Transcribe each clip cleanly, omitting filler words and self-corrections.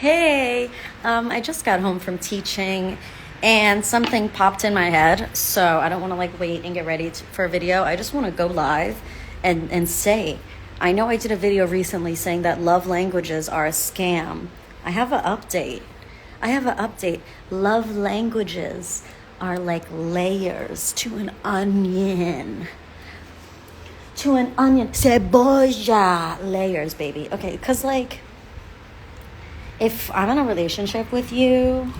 Hey, I just got home from teaching and something popped in my head. So I don't want to wait and get ready for a video. I just want to go live and say, I know I did a video recently saying that love languages are a scam. I have an update. Love languages are like layers to an onion. Cebolla layers, baby. Okay, because if I'm in a relationship with you,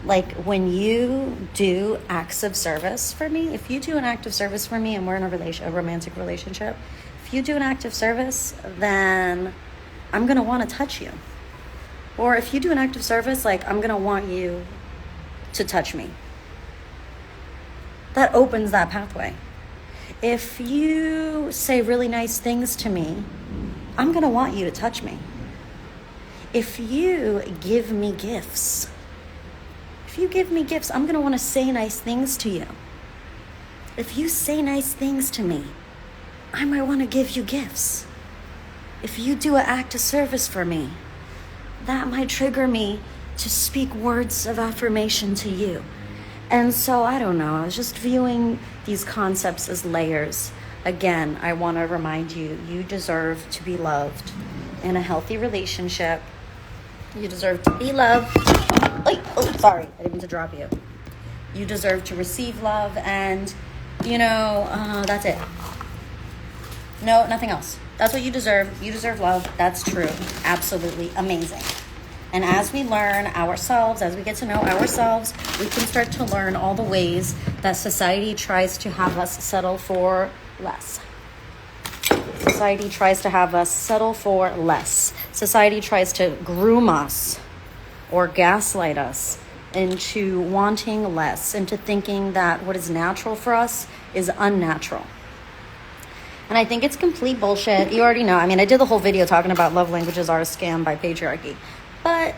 when you do acts of service for me, if you do an act of service for me and we're in a romantic relationship, if you do an act of service, then I'm going to want to touch you. Or if you do an act of service, I'm going to want you to touch me. That opens that pathway. If you say really nice things to me, I'm going to want you to touch me. If you give me gifts, I'm going to want to say nice things to you. If you say nice things to me, I might want to give you gifts. If you do an act of service for me, that might trigger me to speak words of affirmation to you. And so, I don't know, I was just viewing these concepts as layers. Again, I want to remind you, you deserve to be loved in a healthy relationship. You deserve to be loved. Oh, sorry, I didn't mean to drop you. You deserve to receive love, and, that's it. No, nothing else. That's what you deserve. You deserve love. That's true. Absolutely amazing. And as we learn ourselves, as we get to know ourselves, we can start to learn all the ways that society tries to have us settle for less. Society tries to have us settle for less. Society tries to groom us or gaslight us into wanting less, into thinking that what is natural for us is unnatural. And I think it's complete bullshit. You already know. I did the whole video talking about love languages are a scam by patriarchy. But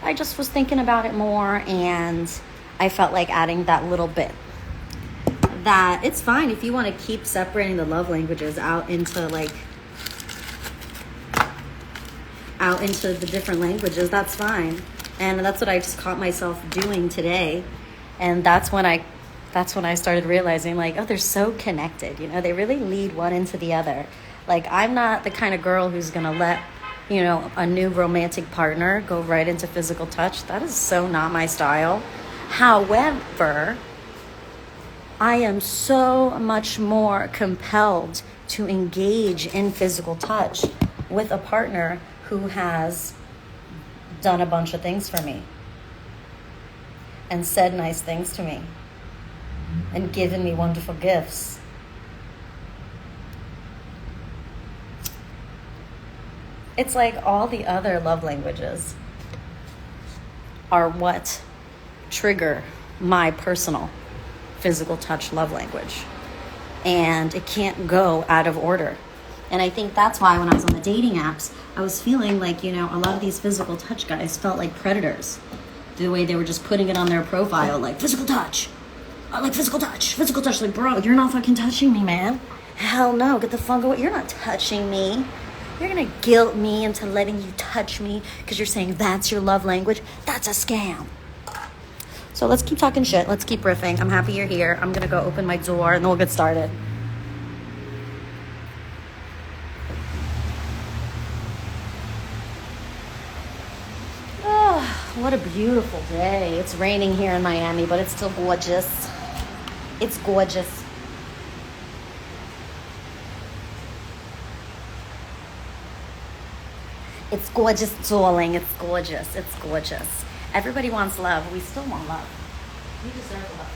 I just was thinking about it more, and I felt like adding that little bit. That it's fine if you want to keep separating the love languages out into the different languages. That's fine. And that's what I just caught myself doing today. And that's when I started realizing, they're so connected. They really lead one into the other. I'm not the kind of girl who's going to let, a new romantic partner go right into physical touch. That is so not my style. However, I am so much more compelled to engage in physical touch with a partner who has done a bunch of things for me and said nice things to me and given me wonderful gifts. It's like all the other love languages are what trigger my personal physical touch love language. And it can't go out of order. And I think that's why when I was on the dating apps, I was feeling a lot of these physical touch guys felt like predators. The way they were just putting it on their profile, physical touch. I like physical touch. Bro, you're not fucking touching me, man. Hell no, get the fuck away. You're not touching me. You're gonna guilt me into letting you touch me because you're saying that's your love language. That's a scam. So let's keep talking shit. Let's keep riffing. I'm happy you're here. I'm gonna go open my door and then we'll get started. Oh, what a beautiful day. It's raining here in Miami, but it's still gorgeous. It's gorgeous. It's gorgeous, darling. It's gorgeous. It's gorgeous. Everybody wants love. We still want love. We deserve love.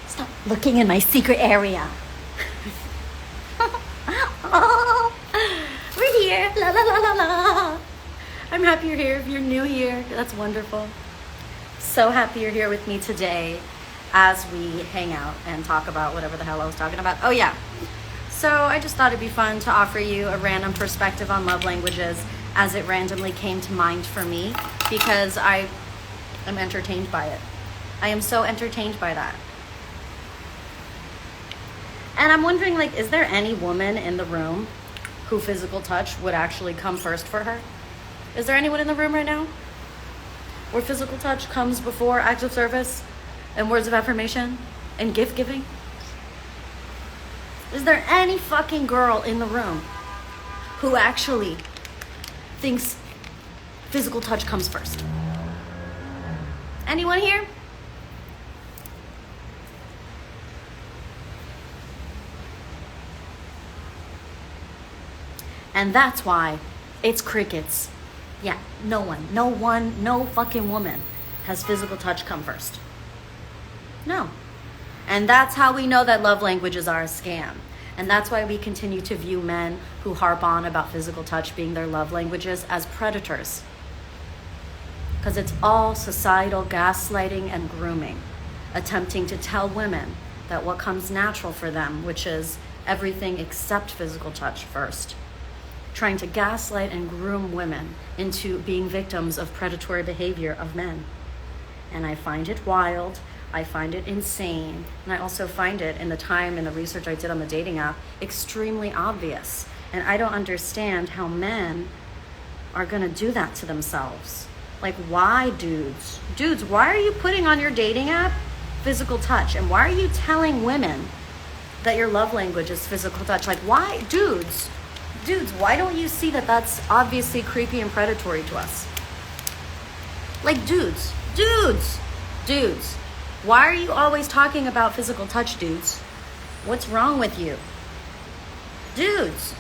Stop looking in my secret area. Oh, we're here. La, la, la, la, la. I'm happy you're here. If you're new here, that's wonderful. So happy you're here with me today as we hang out and talk about whatever the hell I was talking about. Oh, yeah. So I just thought it'd be fun to offer you a random perspective on love languages as it randomly came to mind for me because I am entertained by it. I am so entertained by that. And I'm wondering, like, is there any woman in the room who physical touch would actually come first for her? Is there anyone in the room right now where physical touch comes before acts of service and words of affirmation and gift giving? Is there any fucking girl in the room who actually thinks physical touch comes first? Anyone here? And that's why it's crickets. Yeah, no fucking woman has physical touch come first. No. And that's how we know that love languages are a scam. And that's why we continue to view men who harp on about physical touch being their love languages as predators. Because it's all societal gaslighting and grooming, attempting to tell women that what comes natural for them, which is everything except physical touch first, trying to gaslight and groom women into being victims of predatory behavior of men. And I find it wild. I find it insane. And I also find it, in the time and the research I did on the dating app, extremely obvious. And I don't understand how men are gonna do that to themselves. Like, why, dudes? Dudes, why are you putting on your dating app physical touch? And why are you telling women that your love language is physical touch? Like, why? Dudes, why don't you see that that's obviously creepy and predatory to us? Like, dudes, why are you always talking about physical touch, dudes? What's wrong with you? Dudes,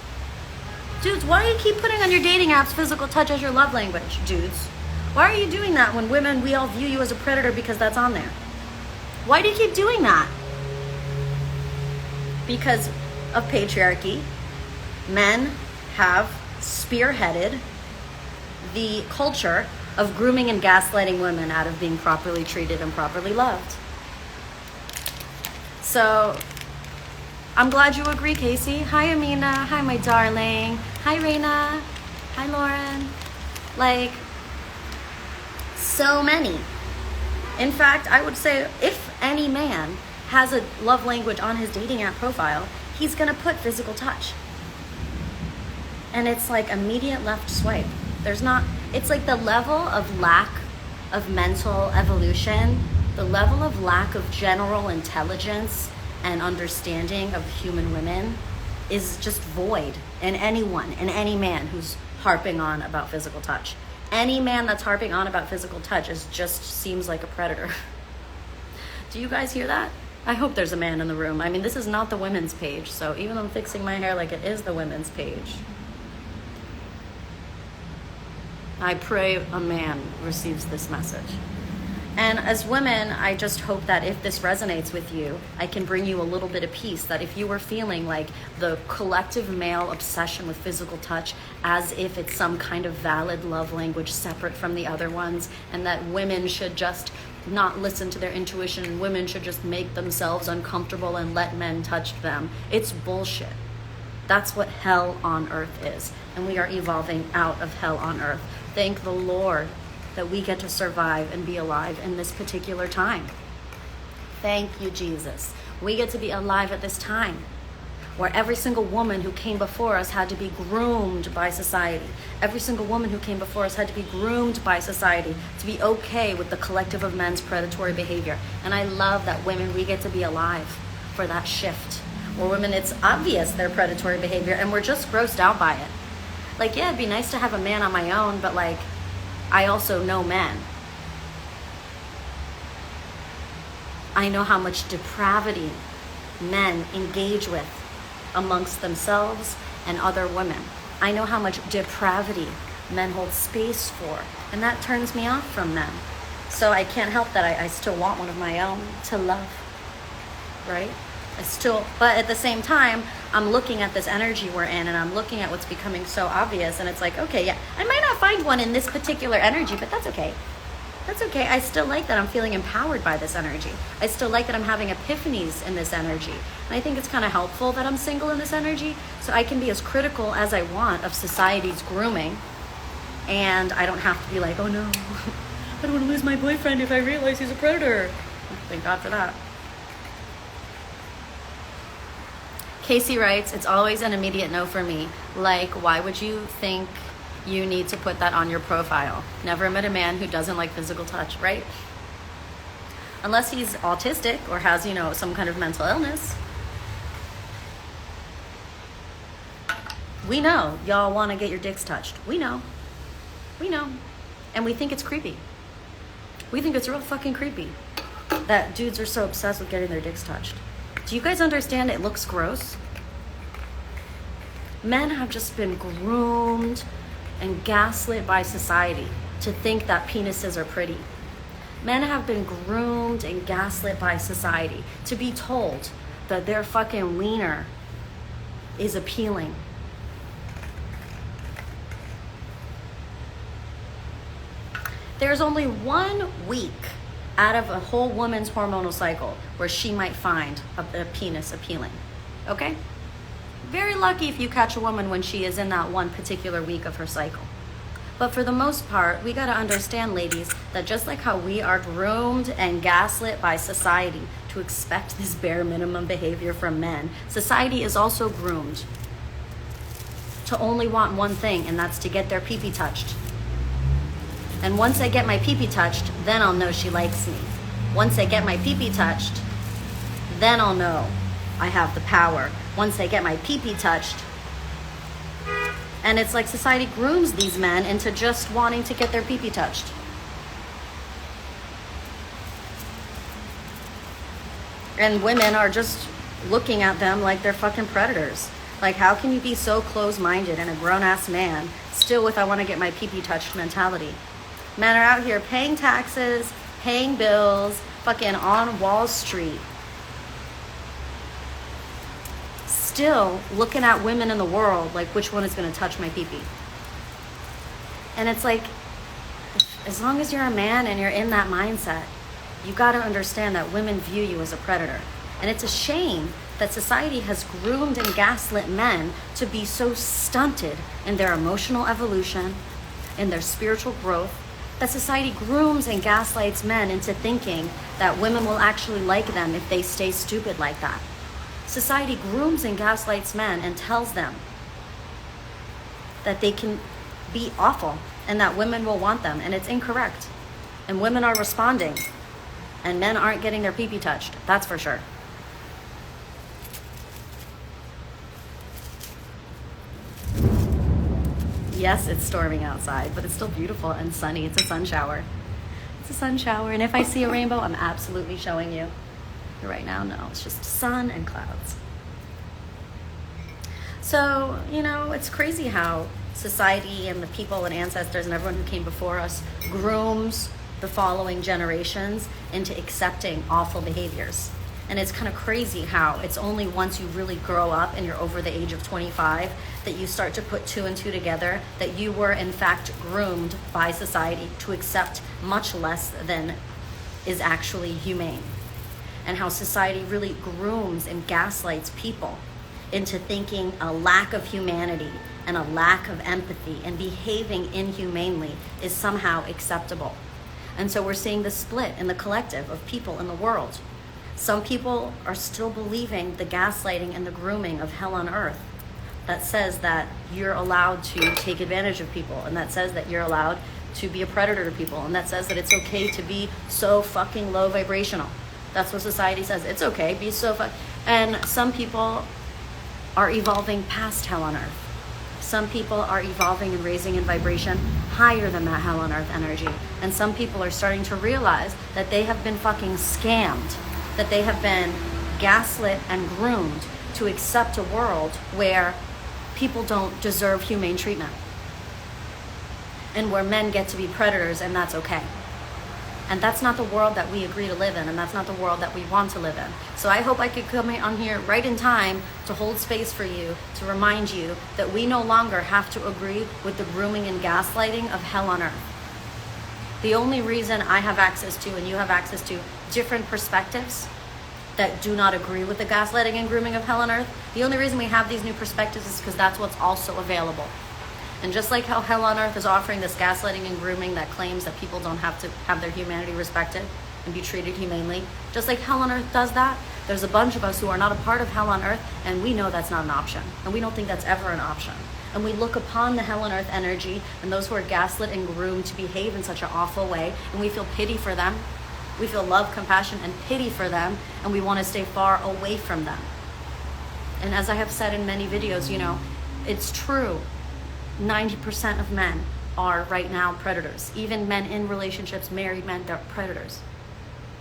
why do you keep putting on your dating apps physical touch as your love language, dudes? Why are you doing that when women, we all view you as a predator because that's on there? Why do you keep doing that? Because of patriarchy. Men have spearheaded the culture of grooming and gaslighting women out of being properly treated and properly loved. So I'm glad you agree, Casey. Hi, Amina. Hi, my darling. Hi, Raina. Hi, Lauren. Like, so many. In fact, I would say if any man has a love language on his dating app profile, he's gonna put physical touch. And it's like immediate left swipe. It's like the level of lack of mental evolution, the level of lack of general intelligence and understanding of human women is just void in anyone, in any man who's harping on about physical touch. Any man that's harping on about physical touch just seems like a predator. Do you guys hear that? I hope there's a man in the room. I mean, this is not the women's page, so even though I'm fixing my hair like it is the women's page, I pray a man receives this message. And as women, I just hope that if this resonates with you, I can bring you a little bit of peace, that if you were feeling like the collective male obsession with physical touch as if it's some kind of valid love language separate from the other ones, and that women should just not listen to their intuition and women should just make themselves uncomfortable and let men touch them, it's bullshit. That's what hell on earth is. And we are evolving out of hell on earth. Thank the Lord that we get to survive and be alive in this particular time. Thank you, Jesus. We get to be alive at this time where every single woman who came before us had to be groomed by society. Every single woman who came before us had to be groomed by society to be okay with the collective of men's predatory behavior. And I love that women, we get to be alive for that shift. Where women, it's obvious their predatory behavior and we're just grossed out by it. Like, yeah, it'd be nice to have a man on my own, but like, I also know men. I know how much depravity men engage with amongst themselves and other women. I know how much depravity men hold space for, and that turns me off from them. So I can't help that I still want one of my own to love, right? But at the same time, I'm looking at this energy we're in and I'm looking at what's becoming so obvious, and it's like, okay, yeah, I might not find one in this particular energy, but that's okay. That's okay. I still like that I'm feeling empowered by this energy. I still like that I'm having epiphanies in this energy. And I think it's kind of helpful that I'm single in this energy, so I can be as critical as I want of society's grooming, and I don't have to be like, oh no, I don't want to lose my boyfriend if I realize he's a predator. Thank God for that. Casey writes, it's always an immediate no for me. Like, why would you think you need to put that on your profile? Never met a man who doesn't like physical touch, right? Unless he's autistic or has, you know, some kind of mental illness. We know y'all want to get your dicks touched. We know. We know. And we think it's creepy. We think it's real fucking creepy that dudes are so obsessed with getting their dicks touched. Do you guys understand it looks gross? Men have just been groomed and gaslit by society to think that penises are pretty. Men have been groomed and gaslit by society to be told that their fucking wiener is appealing. There's only 1 week out of a whole woman's hormonal cycle where she might find a penis appealing, okay? Very lucky if you catch a woman when she is in that one particular week of her cycle. But for the most part, we gotta understand, ladies, that just like how we are groomed and gaslit by society to expect this bare minimum behavior from men, society is also groomed to only want one thing, and that's to get their pee-pee touched. And once I get my pee-pee touched, then I'll know she likes me. Once I get my pee-pee touched, then I'll know I have the power. Once I get my pee-pee touched. And it's like society grooms these men into just wanting to get their pee-pee touched. And women are just looking at them like they're fucking predators. Like, how can you be so close-minded and a grown-ass man still with I want to get my pee-pee touched mentality? Men are out here paying taxes, paying bills, fucking on Wall Street. Still looking at women in the world like which one is going to touch my pee-pee. And it's like, as long as you're a man and you're in that mindset, you got to understand that women view you as a predator. And it's a shame that society has groomed and gaslit men to be so stunted in their emotional evolution, in their spiritual growth, that society grooms and gaslights men into thinking that women will actually like them if they stay stupid like that. Society grooms and gaslights men and tells them that they can be awful and that women will want them, and it's incorrect. And women are responding, and men aren't getting their pee-pee touched, that's for sure. Yes, it's storming outside, but it's still beautiful and sunny. It's a sun shower. It's a sun shower, and if I see a rainbow, I'm absolutely showing you. But right now, no, it's just sun and clouds. So, you know, it's crazy how society and the people and ancestors and everyone who came before us grooms the following generations into accepting awful behaviors. And it's kind of crazy how it's only once you really grow up and you're over the age of 25 that you start to put 2 and 2 together, that you were in fact groomed by society to accept much less than is actually humane. And how society really grooms and gaslights people into thinking a lack of humanity and a lack of empathy and behaving inhumanely is somehow acceptable. And so we're seeing the split in the collective of people in the world. Some people are still believing the gaslighting and the grooming of hell on earth that says that you're allowed to take advantage of people, and that says that you're allowed to be a predator to people, and that says that it's okay to be so fucking low vibrational. That's what society says. It's okay, be so And some people are evolving past hell on earth. Some people are evolving and raising in vibration higher than that hell on earth energy. And some people are starting to realize that they have been fucking scammed, that they have been gaslit and groomed to accept a world where people don't deserve humane treatment and where men get to be predators, and that's okay. And that's not the world that we agree to live in, and that's not the world that we want to live in. So I hope I could come on here right in time to hold space for you, to remind you that we no longer have to agree with the grooming and gaslighting of hell on earth. The only reason I have access to and you have access to different perspectives that do not agree with the gaslighting and grooming of hell on earth, the only reason we have these new perspectives is because that's what's also available. And just like how hell on earth is offering this gaslighting and grooming that claims that people don't have to have their humanity respected and be treated humanely, just like hell on earth does that, There's a bunch of us who are not a part of hell on earth, and we know that's not an option. And we don't think that's ever an option. And we look upon the hell on earth energy and those who are gaslit and groomed to behave in such an awful way, and we feel pity for them. We feel love, compassion, and pity for them, and we want to stay far away from them. And as I have said in many videos, you know, it's true. 90% of men are right now predators. Even men in relationships, married men, they're predators.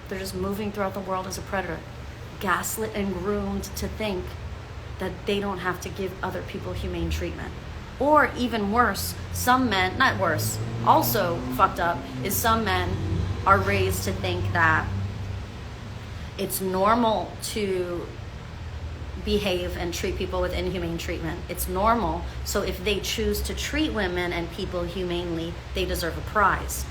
They're just moving throughout the world as a predator, gaslit and groomed to think that they don't have to give other people humane treatment. Or even worse, some men, not worse, also fucked up, is some men are raised to think that it's normal to behave and treat people with inhumane treatment. It's normal, so if they choose to treat women and people humanely, they deserve a prize.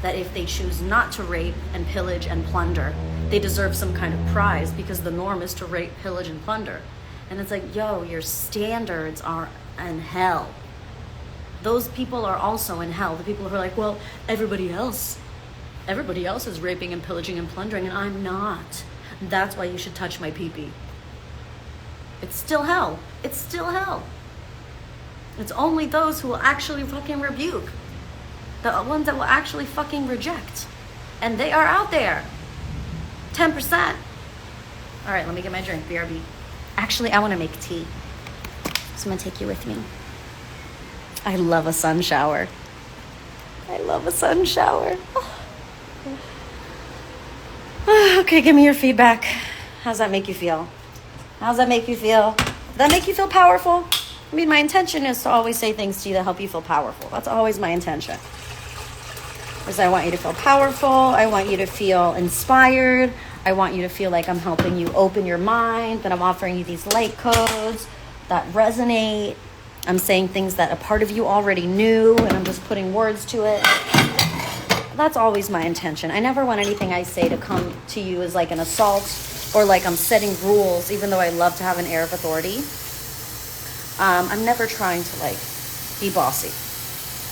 That if they choose not to rape and pillage and plunder, they deserve some kind of prize, because the norm is to rape, pillage, and plunder. And it's like, yo, your standards are in hell. Those people are also in hell. The people who are like, well, everybody else is raping and pillaging and plundering, and I'm not. That's why you should touch my pee-pee. It's still hell. It's still hell. It's only those who will actually fucking rebuke. The ones that will actually fucking reject. And they are out there. 10%. All right, let me get my drink. BRB. Actually, I want to make tea. So I'm going to take you with me. I love a sun shower. I love a sun shower. Oh. Okay, give me your feedback. How's that make you feel? How's that make you feel? Does that make you feel powerful? I mean, my intention is to always say things to you that help you feel powerful. That's always my intention. Because I want you to feel powerful. I want you to feel inspired. I want you to feel like I'm helping you open your mind, that I'm offering you these light codes that resonate. I'm saying things that a part of you already knew, and I'm just putting words to it. That's always my intention. I never want anything I say to come to you as like an assault or like I'm setting rules, even though I love to have an air of authority. I'm never trying to like be bossy.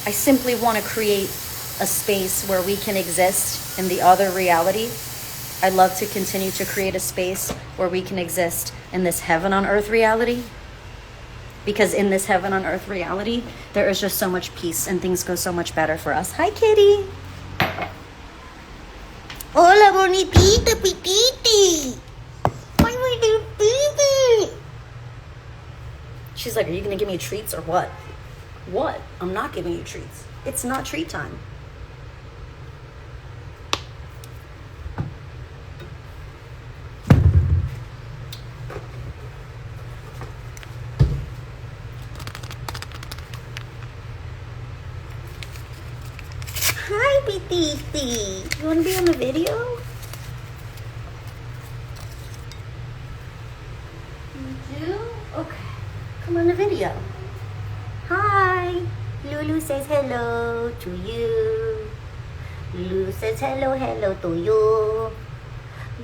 I simply want to create a space where we can exist in the other reality. I'd love to continue to create a space where we can exist in this heaven on earth reality. Because in this heaven on earth reality, there is just so much peace and things go so much better for us. Hi, kitty. Hola, bonitita, pititi. Hi, my baby. She's like, are you going to give me treats or what? What? I'm not giving you treats. It's not treat time. Hi, Pititi. You want to be on the video? You do? Okay. Come on the video. Hi. Lulu says hello to you. Lulu says hello to you.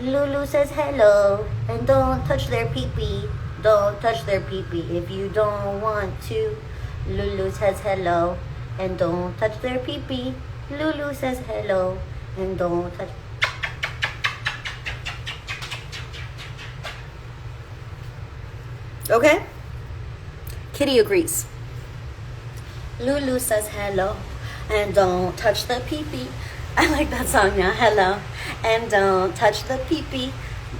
Lulu says hello. And don't touch their pee-pee. Don't touch their pee-pee if you don't want to. Lulu says hello. And don't touch their pee-pee. Lulu says hello. And don't touch. Okay? Kitty agrees. Lulu says hello. And don't touch the pee-pee. I like that song now. Hello. And don't touch the pee-pee.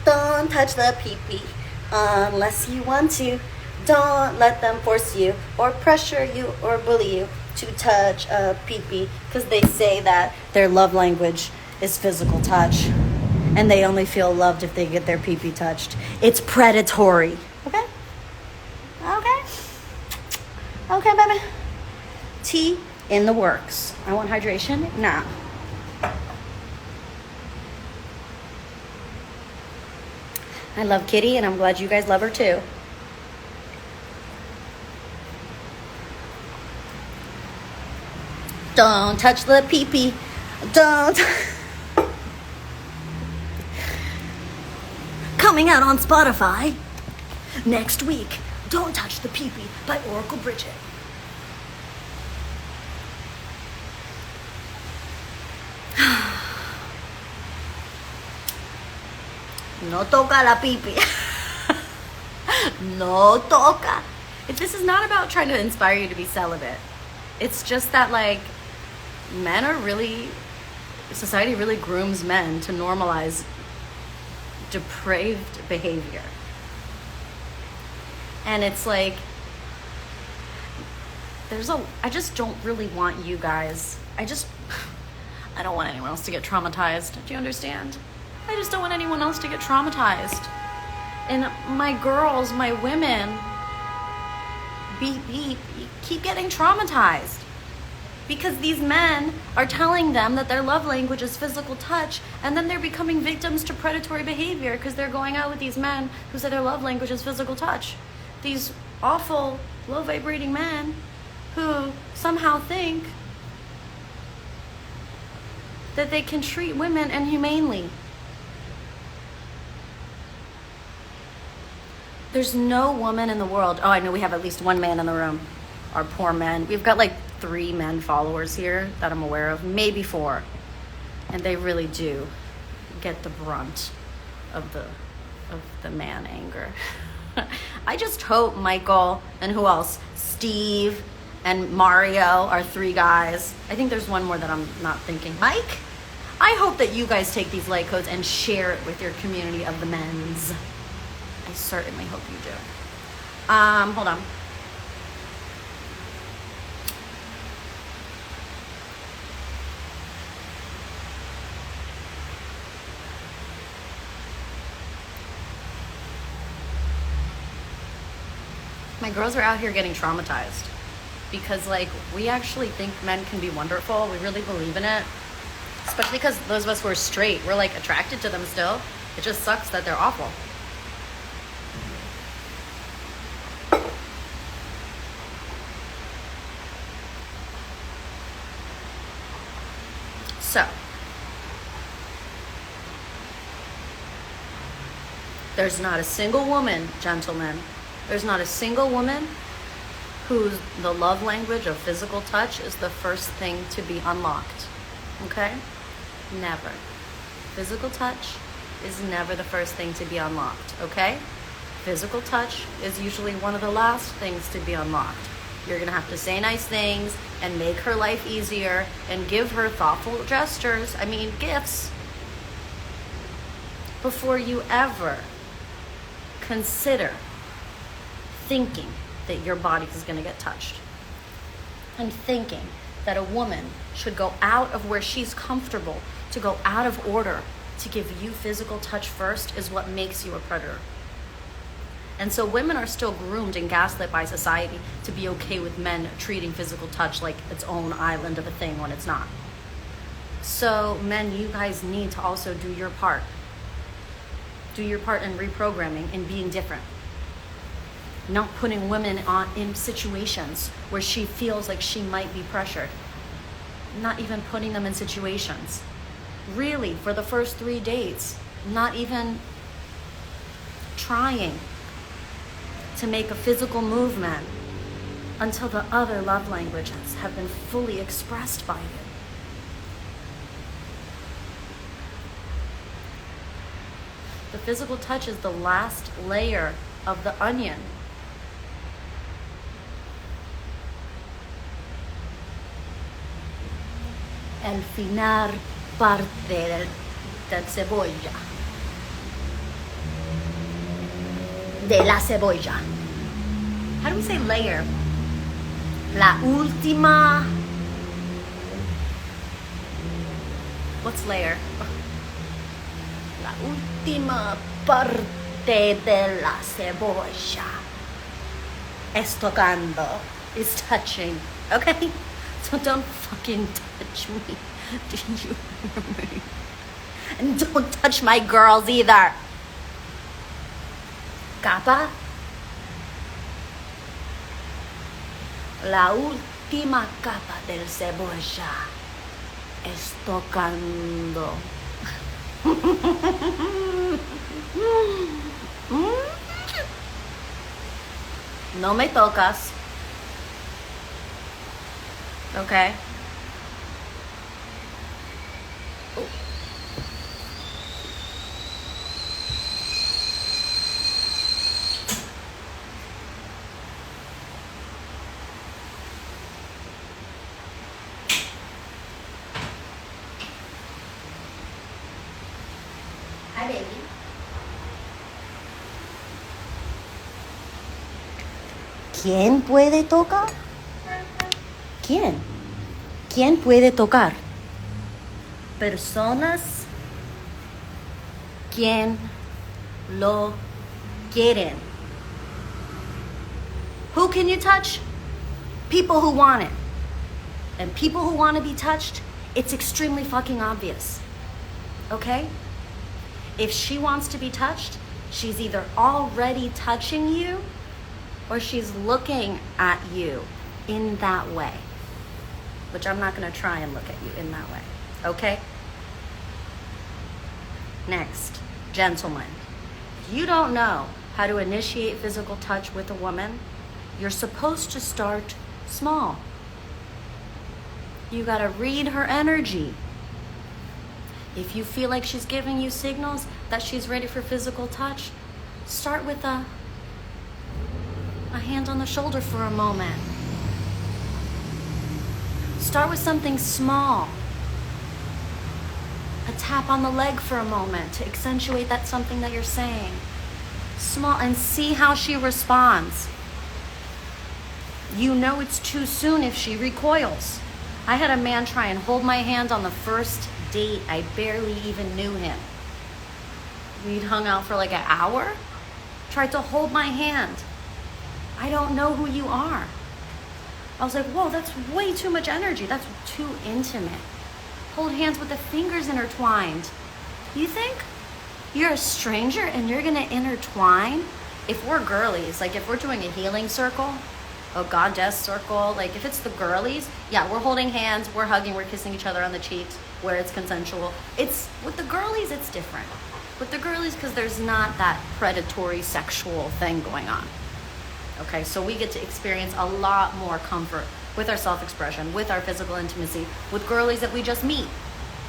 Don't touch the pee-pee. Unless you want to. Don't let them force you or pressure you or bully you to touch a pee-pee, because they say that their love language is physical touch and they only feel loved if they get their pee-pee touched. It's predatory. Okay? Okay? Okay, baby. Tea in the works. I want hydration now. I love Kitty, and I'm glad you guys love her too. Don't touch the pee-pee. Don't. Coming out on Spotify next week. Don't Touch the Pee-Pee by Oracle Brigette. No toca la pipi. No toca. This is not about trying to inspire you to be celibate. It's just that, like, men are really, society really grooms men to normalize depraved behavior. And it's like, I just don't really want you guys, I don't want anyone else to get traumatized. Do you understand? I just don't want anyone else to get traumatized. And my girls, my women, keep getting traumatized because these men are telling them that their love language is physical touch, and then they're becoming victims to predatory behavior because they're going out with these men who say their love language is physical touch. These awful, low vibrating men who somehow think that they can treat women inhumanely. There's no woman in the world. Oh, I know we have at least one man in the room. Our poor men. We've got like 3 men followers here that I'm aware of, maybe 4. And they really do get the brunt of the man anger. I just hope Michael and who else? Steve and Mario are 3 guys. I think there's one more that I'm not thinking. Mike? I hope that you guys take these light codes and share it with your community of the men's. I certainly hope you do. Hold on. My girls are out here getting traumatized because, like, we actually think men can be wonderful. We really believe in it. Especially because those of us who are straight, we're, like, attracted to them still. It just sucks that they're awful. So, there's not a single woman, gentlemen, there's not a single woman whose the love language of physical touch is the first thing to be unlocked. Okay? Never. Physical touch is never the first thing to be unlocked. Okay? Physical touch is usually one of the last things to be unlocked. You're going to have to say nice things and make her life easier and give her thoughtful gestures, gifts, before you ever consider thinking that your body is going to get touched. And thinking that a woman should go out of where she's comfortable, to go out of order, to give you physical touch first is what makes you a predator. And so women are still groomed and gaslit by society to be okay with men treating physical touch like its own island of a thing when it's not. So men, you guys need to also do your part. Do your part in reprogramming and being different. Not putting women in situations where she feels like she might be pressured. Not even putting them in situations. Really, for the first 3 dates, not even trying to make a physical movement until the other love languages have been fully expressed by you. The physical touch is the last layer of the onion. El final parte del cebolla. De la cebolla. How do we say layer? La última. What's layer? La última parte de la cebolla. Es tocando. Is touching. Okay? So don't fucking touch me. Do you hear me? And don't touch my girls either. Capa. La última capa del cebolla es tocando. No me tocas. Okay? ¿Quién puede tocar? ¿Quién? ¿Quién puede tocar? Personas quien lo quieren. Who can you touch? People who want it. And people who want to be touched, it's extremely fucking obvious. Okay? If she wants to be touched, she's either already touching you or she's looking at you in that way. Which I'm not going to try and look at you in that way. Okay? Next, gentlemen. If you don't know how to initiate physical touch with a woman, you're supposed to start small. You gotta read her energy. If you feel like she's giving you signals that she's ready for physical touch, start with a hand on the shoulder for a moment. Start with something small. A tap on the leg for a moment to accentuate that something that you're saying. Small, and see how she responds. You know it's too soon if she recoils. I had a man try and hold my hand on the first date. I barely even knew him. We'd hung out for like an hour. Tried to hold my hand. I don't know who you are. I was like, whoa, that's way too much energy. That's too intimate. Hold hands with the fingers intertwined. You think you're a stranger and you're gonna intertwine? If we're girlies, like if we're doing a healing circle, a goddess circle, like if it's the girlies, yeah, we're holding hands, we're hugging, we're kissing each other on the cheeks where it's consensual. It's with the girlies, it's different. With the girlies, because there's not that predatory sexual thing going on. Okay, so we get to experience a lot more comfort with our self-expression, with our physical intimacy, with girlies that we just meet,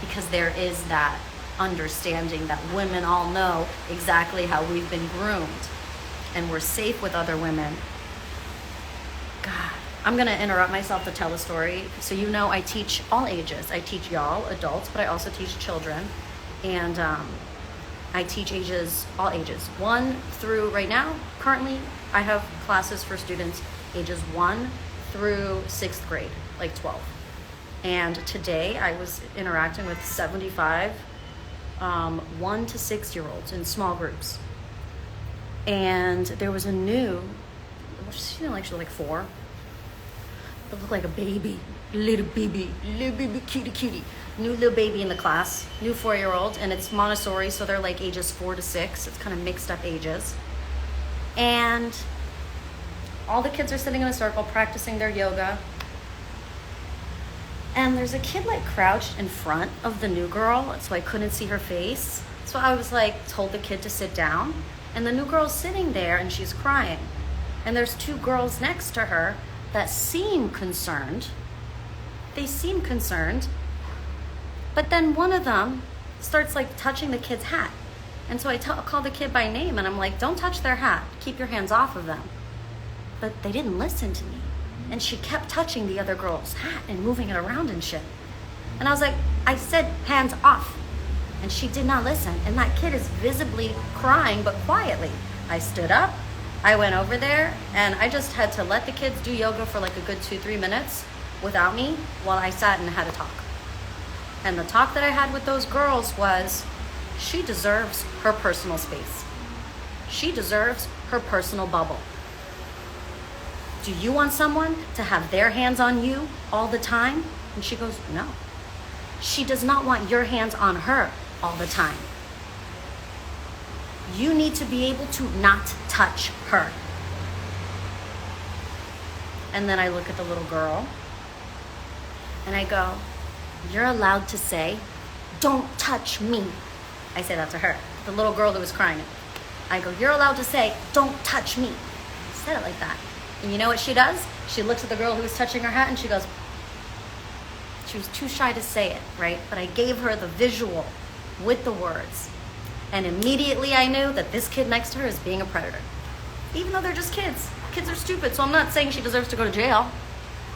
because there is that understanding that women all know exactly how we've been groomed and we're safe with other women. God, I'm gonna interrupt myself to tell a story. So you know I teach all ages. I teach y'all, adults, but I also teach children. And I teach all ages. 1 through, right now, currently, I have classes for students ages 1 through 6th grade, like 12. And today I was interacting with 75 1 to 6-year-olds in small groups. And there was a new, she didn't like, she was like 4. It looked like a baby, little baby, cutie. New little baby in the class, new 4-year-old, and it's Montessori, so they're like ages 4 to 6. It's kind of mixed up ages. And all the kids are sitting in a circle practicing their yoga. And there's a kid like crouched in front of the new girl, so I couldn't see her face. So I was like, told the kid to sit down. And the new girl's sitting there and she's crying. And there's 2 girls next to her that seem concerned. They seem concerned. But then one of them starts like touching the kid's hat. And so I call the kid by name and I'm like, don't touch their hat. Keep your hands off of them. But they didn't listen to me. And she kept touching the other girl's hat and moving it around and shit. And I was like, I said hands off. And she did not listen. And that kid is visibly crying, but quietly. I stood up, I went over there, and I just had to let the kids do yoga for like a good 2-3 minutes without me while I sat and had a talk. And the talk that I had with those girls was, she deserves her personal space. She deserves her personal bubble. Do you want someone to have their hands on you all the time? And she goes, no. She does not want your hands on her all the time. You need to be able to not touch her. And then I look at the little girl and I go, you're allowed to say, don't touch me. I say that to her, the little girl that was crying. I go, you're allowed to say, don't touch me. I said it like that. And you know what she does? She looks at the girl who was touching her hat and she goes, she was too shy to say it, right? But I gave her the visual with the words. And immediately I knew that this kid next to her is being a predator. Even though they're just kids. Kids are stupid, so I'm not saying she deserves to go to jail.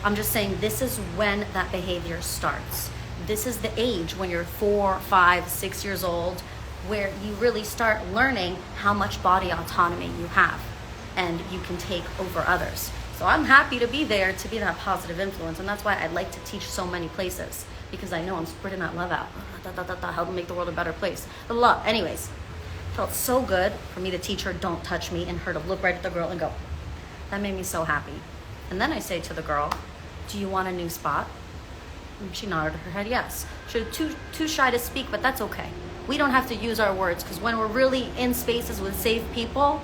I'm just saying this is when that behavior starts. This is the age when you're 4, 5, 6 years old, where you really start learning how much body autonomy you have and you can take over others. So I'm happy to be there to be that positive influence. And that's why I like to teach so many places, because I know I'm spreading that love out. Helping make the world a better place. The love. Anyways, felt so good for me to teach her, don't touch me, and her to look right at the girl and go. That made me so happy. And then I say to the girl, do you want a new spot? And she nodded her head yes. She was too shy to speak, but that's okay. We don't have to use our words, because when we're really in spaces with safe people,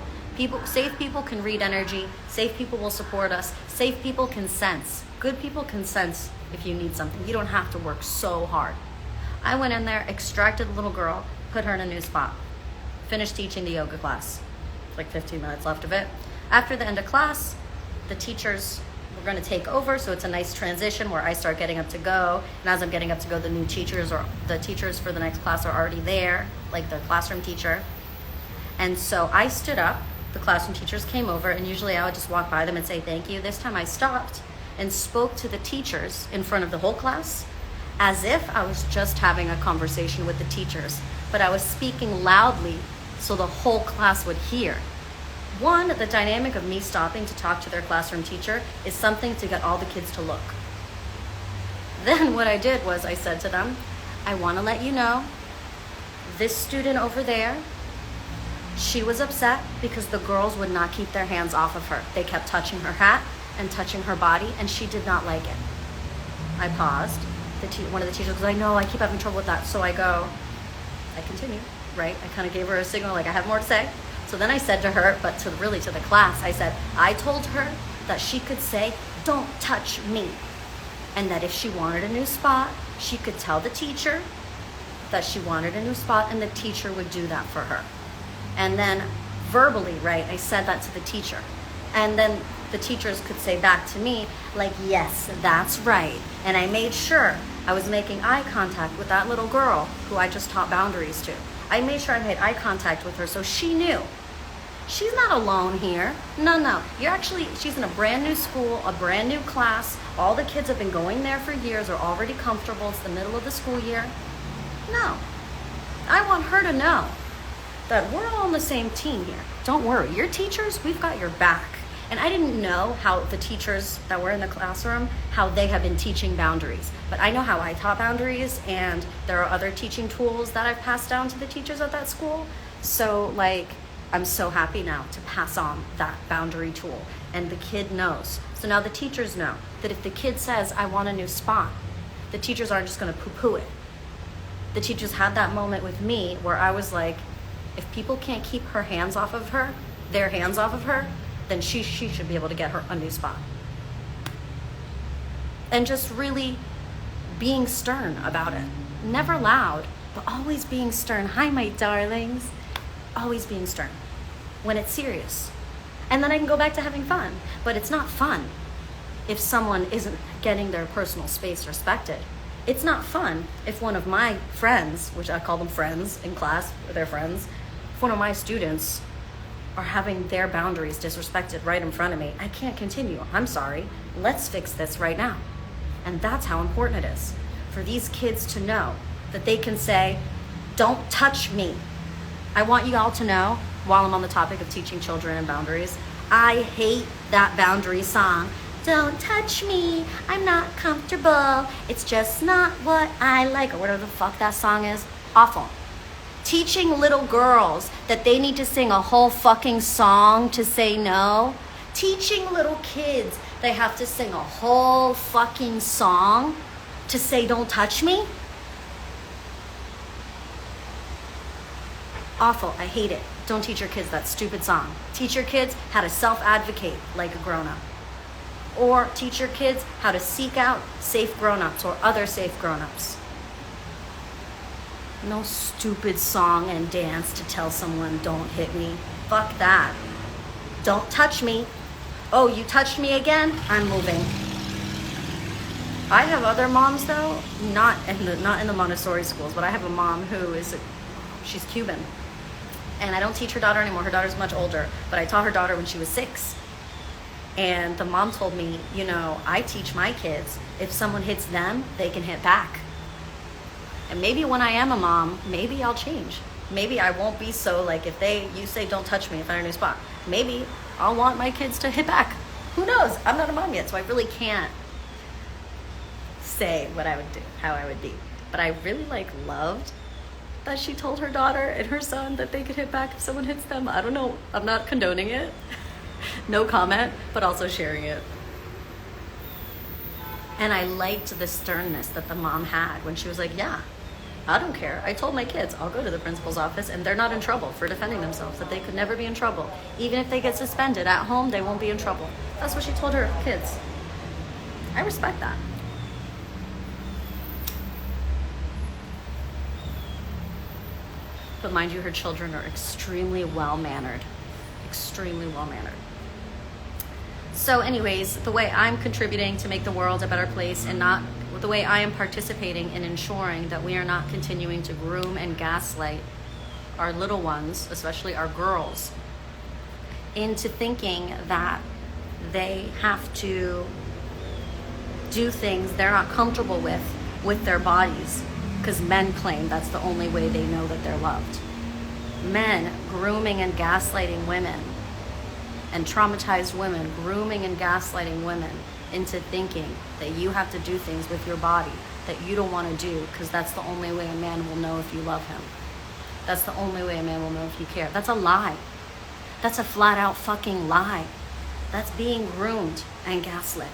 safe people can read energy. Safe people will support us. Safe people can sense. Good people can sense if you need something. You don't have to work so hard. I went in there, extracted the little girl, put her in a new spot. Finished teaching the yoga class. Like 15 minutes left of it. After the end of class, the teachers were going to take over, so it's a nice transition where I start getting up to go. And as I'm getting up to go, the new teachers or the teachers for the next class are already there, like the classroom teacher. And so I stood up. The classroom teachers came over, and usually I would just walk by them and say thank you. This time I stopped and spoke to the teachers in front of the whole class as if I was just having a conversation with the teachers, but I was speaking loudly so the whole class would hear. One, the dynamic of me stopping to talk to their classroom teacher is something to get all the kids to look. Then what I did was I said to them, I want to let you know, this student over there, she was upset because the girls would not keep their hands off of her. They kept touching her hat and touching her body, and she did not like it. I paused. One of the teachers goes, I know, I keep having trouble with that. So I continue, right? I kind of gave her a signal, like I have more to say. So then I said to her, but to the class, I said, I told her that she could say, don't touch me. And that if she wanted a new spot, she could tell the teacher that she wanted a new spot, and the teacher would do that for her. And then verbally, right, I said that to the teacher. And then the teachers could say back to me, like, yes, that's right. And I made sure I was making eye contact with that little girl who I just taught boundaries to. I made sure I made eye contact with her so she knew. She's not alone here. No. She's in a brand new school, a brand new class. All the kids have been going there for years, are already comfortable. It's the middle of the school year. No. I want her to know that we're all on the same team here. Don't worry. Your teachers, we've got your back. And I didn't know how the teachers that were in the classroom, how they have been teaching boundaries. But I know how I taught boundaries, and there are other teaching tools that I've passed down to the teachers at that school. So, I'm so happy now to pass on that boundary tool. And the kid knows. So now the teachers know that if the kid says, I want a new spot, the teachers aren't just going to poo-poo it. The teachers had that moment with me where I was like, if people can't keep their hands off of her, then she should be able to get her a new spot. And just really being stern about it. Never loud, but always being stern. Hi, my darlings. Always being stern when it's serious. And then I can go back to having fun. But it's not fun if someone isn't getting their personal space respected. It's not fun if one of my friends, which I call them friends in class, they're friends, if one of my students are having their boundaries disrespected right in front of me, I can't continue. I'm sorry. Let's fix this right now. And that's how important it is for these kids to know that they can say, don't touch me. I want you all to know, while I'm on the topic of teaching children and boundaries, I hate that boundary song. Don't touch me, I'm not comfortable, it's just not what I like, or whatever the fuck that song is. Awful. Teaching little girls that they need to sing a whole fucking song to say no. Teaching little kids they have to sing a whole fucking song to say don't touch me. Awful, I hate it. Don't teach your kids that stupid song. Teach your kids how to self-advocate like a grown-up. Or teach your kids how to seek out safe grown-ups or other safe grown-ups. No stupid song and dance to tell someone don't hit me. Fuck that. Don't touch me. Oh, you touched me again? I'm moving. I have other moms though, not in the Montessori schools, but I have a mom who she's Cuban. And I don't teach her daughter anymore. Her daughter's much older, but I taught her daughter when she was 6. And the mom told me, I teach my kids, if someone hits them, they can hit back. And maybe when I am a mom, maybe I'll change. Maybe I won't be so if you say don't touch me if I'm in a new spot. Maybe I'll want my kids to hit back. Who knows? I'm not a mom yet, so I really can't say what I would do, how I would be. But I really loved that she told her daughter and her son that they could hit back if someone hits them. I don't know. I'm not condoning it. No comment, but also sharing it. And I liked the sternness that the mom had when she was like, yeah, I don't care. I told my kids I'll go to the principal's office and they're not in trouble for defending themselves, that they could never be in trouble. Even if they get suspended at home, they won't be in trouble. That's what she told her kids. I respect that. But mind you, her children are extremely well-mannered. Extremely well-mannered. So anyways, the way I'm contributing to make the world a better place, and not the way I am participating in ensuring that we are not continuing to groom and gaslight our little ones, especially our girls, into thinking that they have to do things they're not comfortable with their bodies, because men claim that's the only way they know that they're loved. Men grooming and gaslighting women, and traumatized women grooming and gaslighting women into thinking that you have to do things with your body that you don't want to do because that's the only way a man will know if you love him. That's the only way a man will know if you care. That's a lie. That's a flat out fucking lie. That's being groomed and gaslit.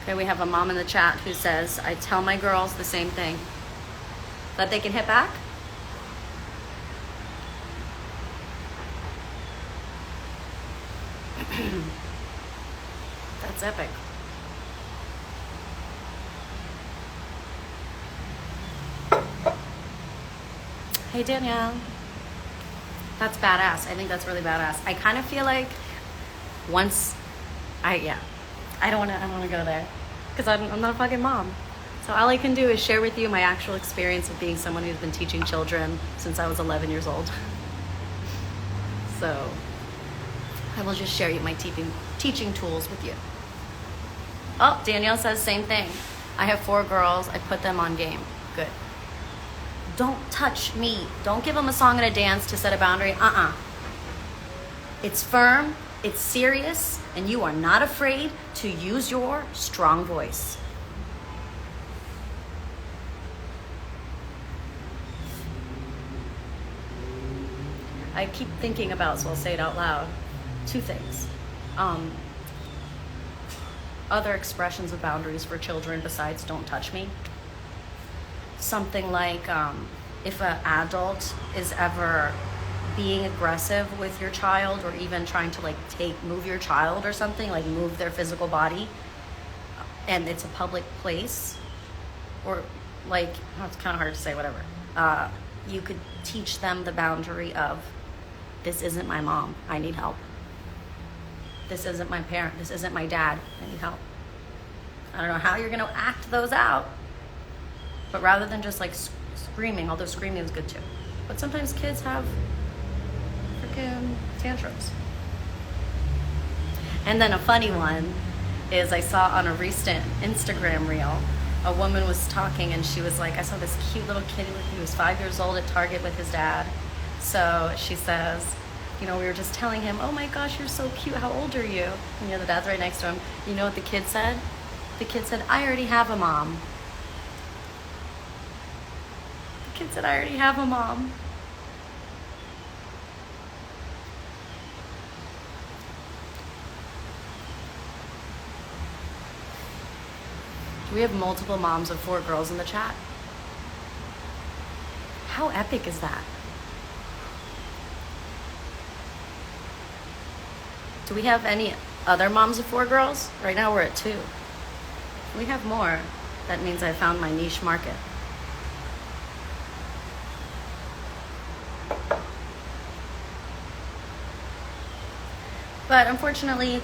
Okay, we have a mom in the chat who says, I tell my girls the same thing. That they can hit back? That's epic. Hey Danielle. That's badass. I think that's really badass. I kind of feel like once I don't want to go there because I'm not a fucking mom. So all I can do is share with you my actual experience of being someone who's been teaching children since I was 11 years old. So I will just share you my teaching tools with you. Oh, Danielle says same thing. I have 4 girls. I put them on game. Good. Don't touch me. Don't give them a song and a dance to set a boundary. It's firm, it's serious, and you are not afraid to use your strong voice. I keep thinking about, so I'll say it out loud, 2 things. Other expressions of boundaries for children besides don't touch me. Something like if an adult is ever being aggressive with your child, or even trying to move your child or something, like move their physical body, and it's a public place, or it's kind of hard to say, whatever. You could teach them the boundary of, this isn't my mom, I need help. This isn't my parent, this isn't my dad, I need help. I don't know how you're gonna act those out, but rather than just screaming, although screaming is good too. But sometimes kids have freaking tantrums. And then a funny one is I saw on a recent Instagram reel, a woman was talking and she was like, I saw this cute little kid, he was 5 years old at Target with his dad. So she says, we were just telling him, oh my gosh, you're so cute, how old are you? And the dad's right next to him. You know what the kid said? The kid said, I already have a mom. The kid said, I already have a mom. We have multiple moms of 4 girls in the chat. How epic is that? Do we have any other moms of 4 girls? Right now we're at 2. If we have more, that means I found my niche market. But unfortunately,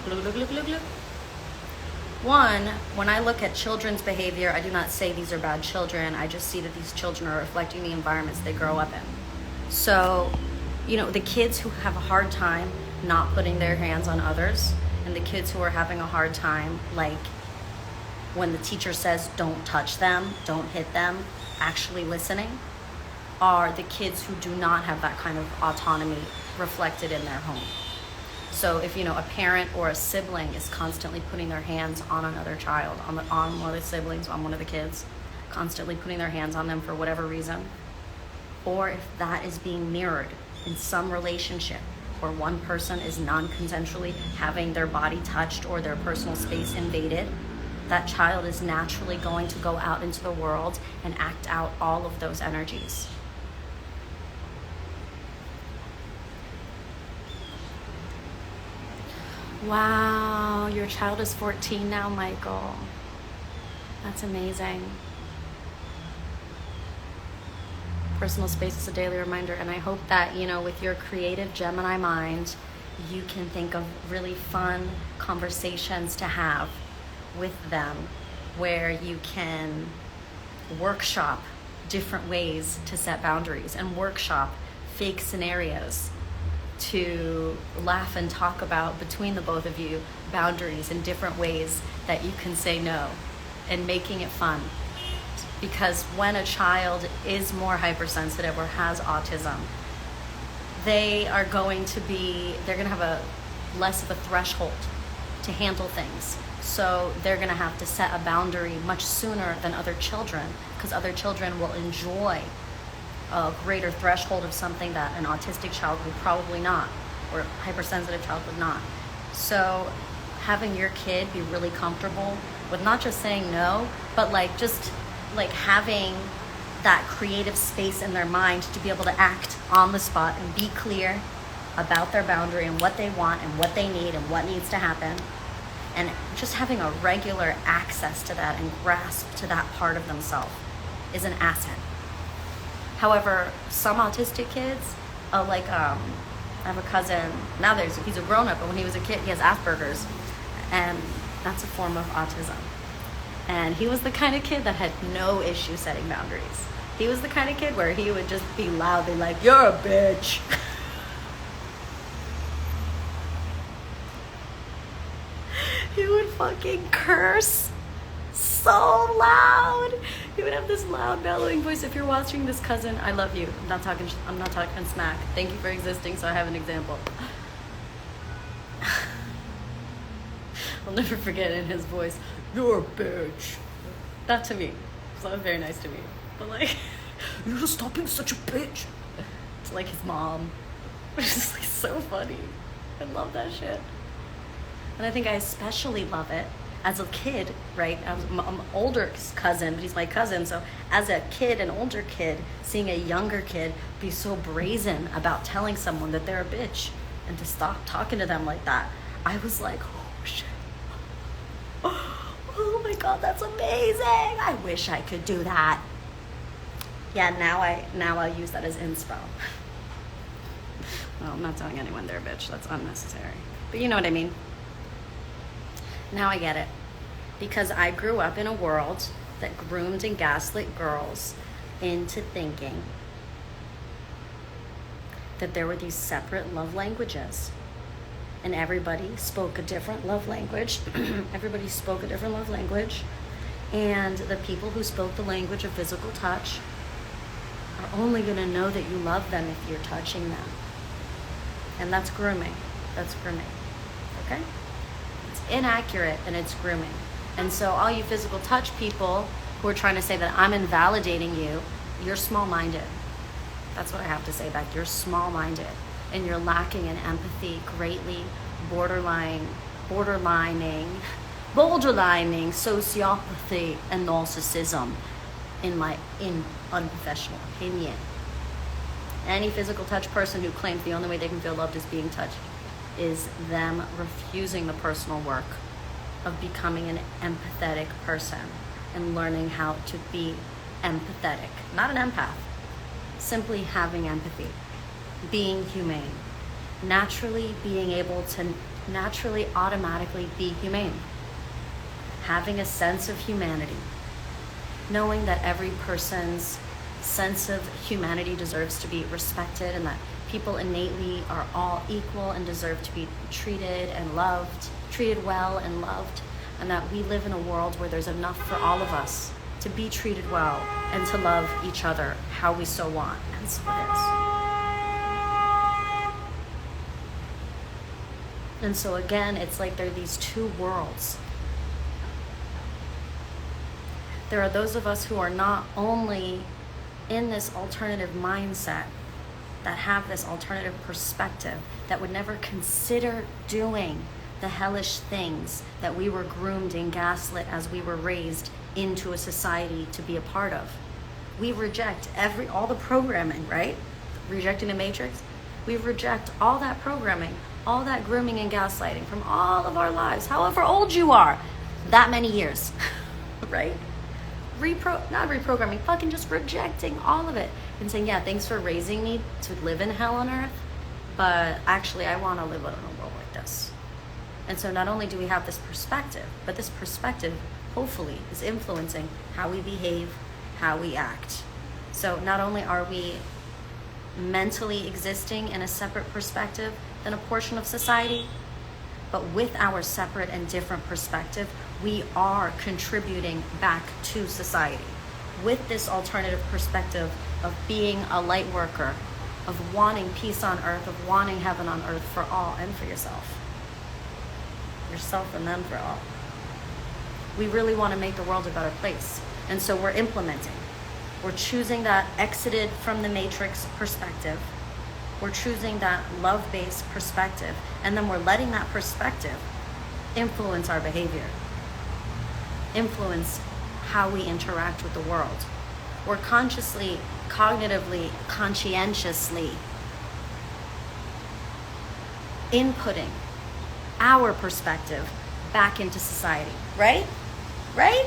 one, when I look at children's behavior, I do not say these are bad children. I just see that these children are reflecting the environments they grow up in. So, the kids who have a hard time not putting their hands on others, and the kids who are having a hard time, when the teacher says don't touch them, don't hit them, actually listening, are the kids who do not have that kind of autonomy reflected in their home. So if, a parent or a sibling is constantly putting their hands on another child, on one of the siblings, on one of the kids, constantly putting their hands on them for whatever reason, or if that is being mirrored in some relationship where one person is non-consensually having their body touched or their personal space invaded, that child is naturally going to go out into the world and act out all of those energies. Wow, your child is 14 now, Michael. That's amazing. Personal space is a daily reminder, and I hope that, with your creative Gemini mind, you can think of really fun conversations to have with them where you can workshop different ways to set boundaries and workshop fake scenarios to laugh and talk about between the both of you boundaries in different ways that you can say no, and making it fun. Because when a child is more hypersensitive or has autism, they're going to have a less of a threshold to handle things. So they're going to have to set a boundary much sooner than other children, because other children will enjoy a greater threshold of something that an autistic child would probably not, or a hypersensitive child would not. So having your kid be really comfortable with not just saying no, but just having that creative space in their mind to be able to act on the spot and be clear about their boundary and what they want and what they need and what needs to happen. And just having a regular access to that and grasp to that part of themselves is an asset. However, some autistic kids, I have a cousin, now he's a grown-up, but when he was a kid, he has Asperger's, and that's a form of autism. And he was the kind of kid that had no issue setting boundaries. He was the kind of kid where he would just be loudly like, "You're a bitch." He would fucking curse so loud. He would have this loud bellowing voice. If you're watching this, cousin, I love you. I'm not talking smack. Thank you for existing so I have an example. I'll never forget in his voice, "You're a bitch." Not to me. It's not very nice to me. But "You're just stop being such a bitch." It's like his mom. It's just so funny. I love that shit. And I think I especially love it as a kid, right? I'm an older cousin, but he's my cousin. So as a kid, an older kid, seeing a younger kid be so brazen about telling someone that they're a bitch and to stop talking to them like that, I was like, oh shit. Oh my God, that's amazing. I wish I could do that. Yeah, now I'll use that as inspo. Well, I'm not telling anyone they're a bitch. That's unnecessary. But you know what I mean. Now I get it. Because I grew up in a world that groomed and gaslit girls into thinking that there were these separate love languages. And everybody spoke a different love language. Everybody spoke a different love language. And the people who spoke the language of physical touch are only going to know that you love them if you're touching them. And that's grooming. That's grooming. Okay? It's inaccurate and it's grooming. And so all you physical touch people who are trying to say that I'm invalidating you, you're small-minded. That's what I have to say back. You're small-minded. And you're lacking in empathy, greatly borderlining sociopathy and narcissism, in my unprofessional opinion. Any physical touch person who claims the only way they can feel loved is being touched is them refusing the personal work of becoming an empathetic person and learning how to be empathetic. Not an empath. Simply having empathy. Being humane. Naturally being able to naturally automatically be humane. Having a sense of humanity. Knowing that every person's sense of humanity deserves to be respected and that people innately are all equal and deserve to be treated well and loved, and that we live in a world where there's enough for all of us to be treated well, and to love each other how we so want. And so it is. And so again, it's like there are these two worlds. There are those of us who are not only in this alternative mindset, that have this alternative perspective, that would never consider doing the hellish things that we were groomed and gaslit as we were raised into a society to be a part of. We reject all the programming, right? Rejecting the matrix. We reject all that programming, all that grooming and gaslighting from all of our lives, however old you are, that many years, right? Not reprogramming, fucking just rejecting all of it and saying, yeah, thanks for raising me to live in hell on earth, but actually I want to live in a world like this. And so not only do we have this perspective, but this perspective hopefully is influencing how we behave, how we act. So not only are we mentally existing in a separate perspective than a portion of society, but with our separate and different perspective, we are contributing back to society with this alternative perspective of being a light worker, of wanting peace on earth, of wanting heaven on earth for all and for yourself. Yourself and them for all. We really want to make the world a better place. And so we're implementing. We're choosing that exited from the matrix perspective. We're choosing that love-based perspective. And then we're letting that perspective influence our behavior, influence how we interact with the world. We're consciously, cognitively, conscientiously inputting our perspective back into society, right? Right?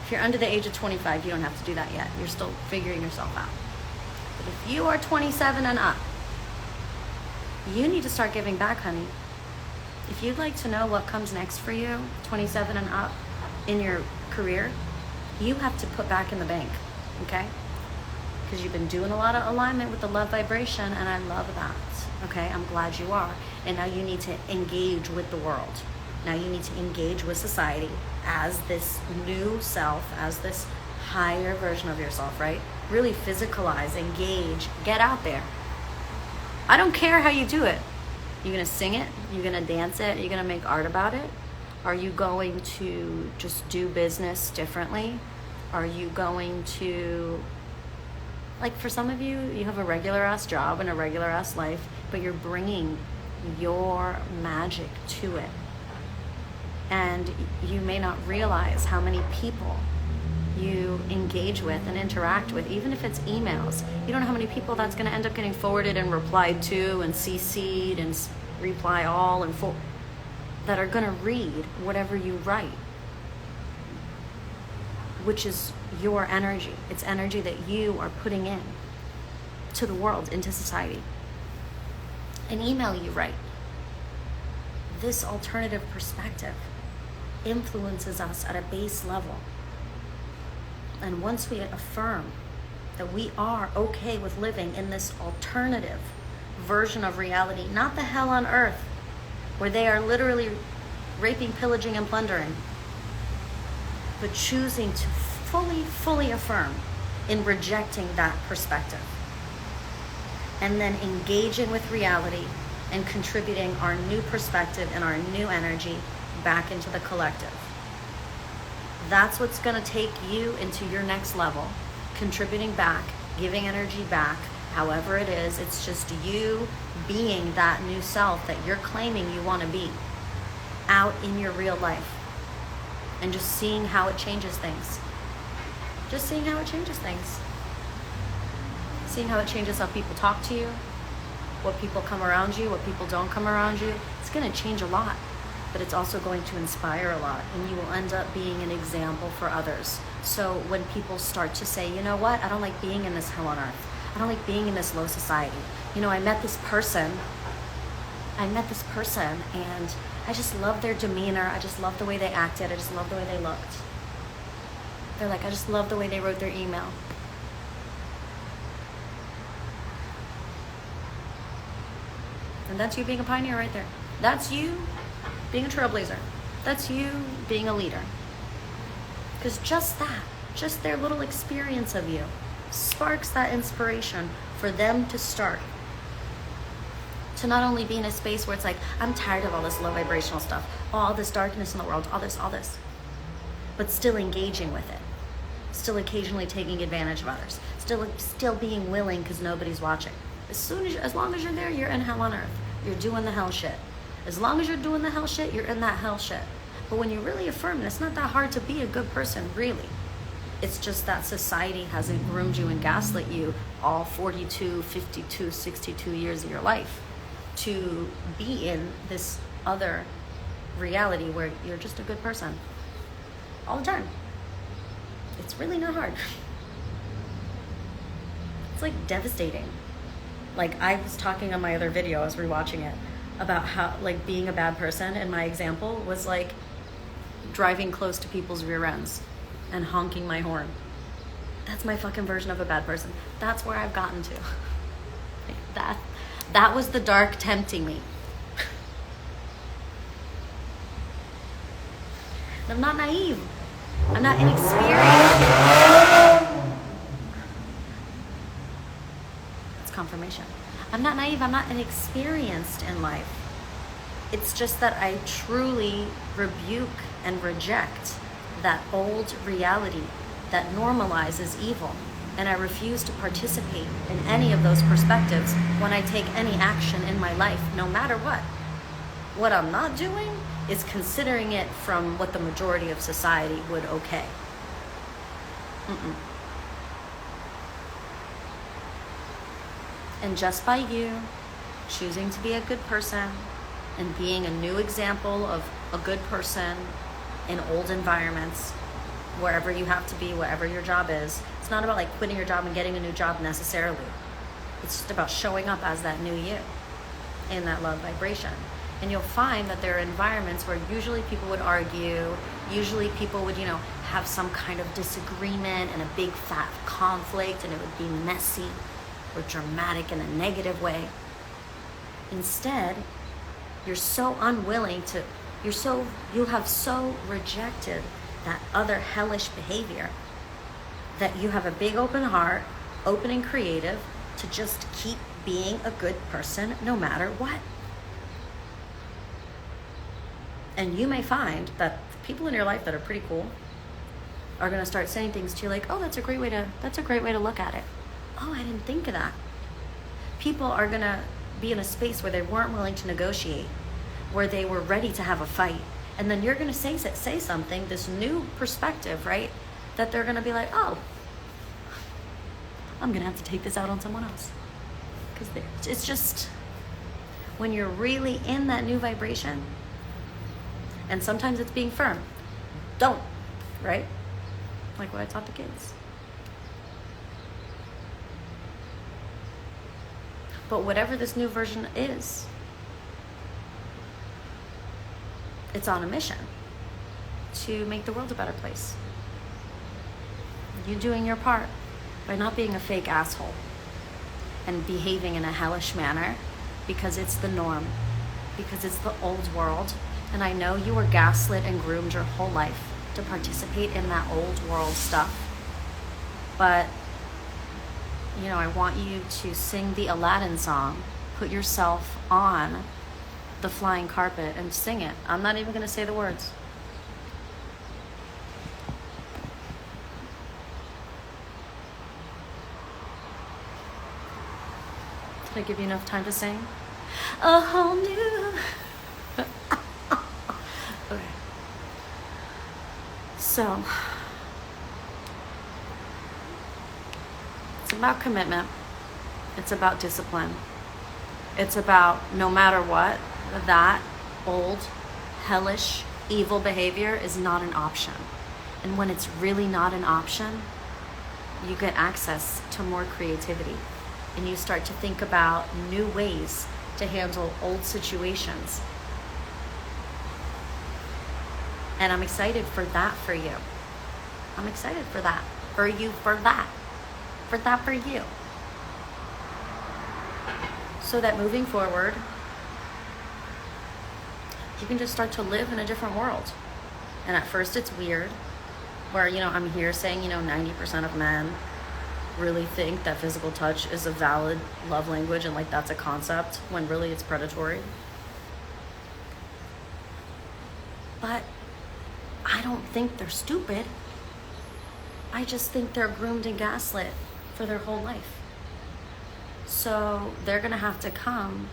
If you're under the age of 25, you don't have to do that yet. You're still figuring yourself out. But if you are 27 and up, you need to start giving back, honey. If you'd like to know what comes next for you, 27 and up, in your career, you have to put back in the bank, okay? Because you've been doing a lot of alignment with the love vibration, and I love that, okay? I'm glad you are. And now you need to engage with the world. Now you need to engage with society as this new self, as this higher version of yourself, right? Really physicalize, engage, get out there. I don't care how you do it. You're gonna sing it, you're gonna dance it, you're gonna make art about it. Are you going to just do business differently? Are you going to, like for some of you, you have a regular ass job and a regular ass life, but you're bringing your magic to it. And you may not realize how many people you engage with and interact with, even if it's emails. You don't know how many people that's going to end up getting forwarded and replied to and CC'd and reply all and that are going to read whatever you write, which is your energy. It's energy that you are putting in to the world, into society. An email you write, this alternative perspective influences us at a base level. And once we affirm that we are okay with living in this alternative version of reality, not the hell on earth, where they are literally raping, pillaging, and plundering, but choosing to fully affirm in rejecting that perspective, and then engaging with reality and contributing our new perspective and our new energy back into the collective. That's what's going to take you into your next level, contributing back, giving energy back, however it is. It's just you being that new self that you're claiming you want to be out in your real life, and just seeing how it changes things. Just seeing how it changes things. Seeing how it changes how people talk to you, what people come around you, what people don't come around you. It's going to change a lot, but it's also going to inspire a lot, and you will end up being an example for others. So when people start to say, you know what, I don't like being in this hell on earth. I don't like being in this low society. You know, I met this person and I just love their demeanor. I just love the way they acted. I just love the way they looked. They're like, I just love the way they wrote their email. And that's you being a pioneer right there. That's you being a trailblazer. That's you being a leader. Because just that, just their little experience of you sparks that inspiration for them to start to not only be in a space where it's like, I'm tired of all this low vibrational stuff, all this darkness in the world, all this, but still engaging with it, still occasionally taking advantage of others, still being willing because nobody's watching. As long as you're there, you're in hell on earth. You're doing the hell shit. As long as you're doing the hell shit, you're in that hell shit. But when you really affirm it, it's not that hard to be a good person, really. It's just that society hasn't groomed you and gaslit you all 42, 52, 62 years of your life to be in this other reality where you're just a good person all the time. It's really not hard. It's like devastating. Like I was talking on my other video, I was rewatching it, about how like being a bad person, and my example was like driving close to people's rear ends and honking my horn. That's my fucking version of a bad person. That's where I've gotten to. Like that was the dark tempting me. And I'm not naive. I'm not inexperienced. It's confirmation. I'm not naive. I'm not inexperienced in life. It's just that I truly rebuke and reject that old reality that normalizes evil. And I refuse to participate in any of those perspectives when I take any action in my life, no matter what. What I'm not doing is considering it from what the majority of society would okay. And just by you choosing to be a good person and being a new example of a good person in old environments, wherever you have to be, whatever your job is, it's not about like quitting your job and getting a new job necessarily. It's just about showing up as that new you in that love vibration. And you'll find that there are environments where usually people would argue, usually people would, have some kind of disagreement and a big fat conflict, and it would be messy or dramatic in a negative way. Instead, you're so unwilling to, you have so rejected that other hellish behavior that you have a big open heart, open and creative, to just keep being a good person no matter what. And you may find that people in your life that are pretty cool are going to start saying things to you like, oh, that's a great way to look at it. Oh, I didn't think of that. People are going to be in a space where they weren't willing to negotiate, where they were ready to have a fight. And then you're going to say something, this new perspective, right? That they're going to be like, oh, I'm going to have to take this out on someone else. Because it's just, when you're really in that new vibration, and sometimes it's being firm. Don't, right? Like what I taught the kids. But whatever this new version is, it's on a mission to make the world a better place. You doing your part by not being a fake asshole and behaving in a hellish manner because it's the norm, because it's the old world. And I know you were gaslit and groomed your whole life to participate in that old world stuff. But, I want you to sing the Aladdin song, put yourself on the flying carpet and sing it. I'm not even going to say the words. Did I give you enough time to sing? A whole new... Okay. So, it's about commitment. It's about discipline. It's about, no matter what, that old, hellish, evil behavior is not an option. And when it's really not an option, you get access to more creativity. And you start to think about new ways to handle old situations. And I'm excited for that for you. I'm excited for that. For you, for that. For that for you. So that moving forward, you can just start to live in a different world. And at first it's weird. where, I'm here saying, 90% of men really think that physical touch is a valid love language and like that's a concept when really it's predatory. But I don't think they're stupid. I just think they're groomed and gaslit for their whole life. So they're gonna have to come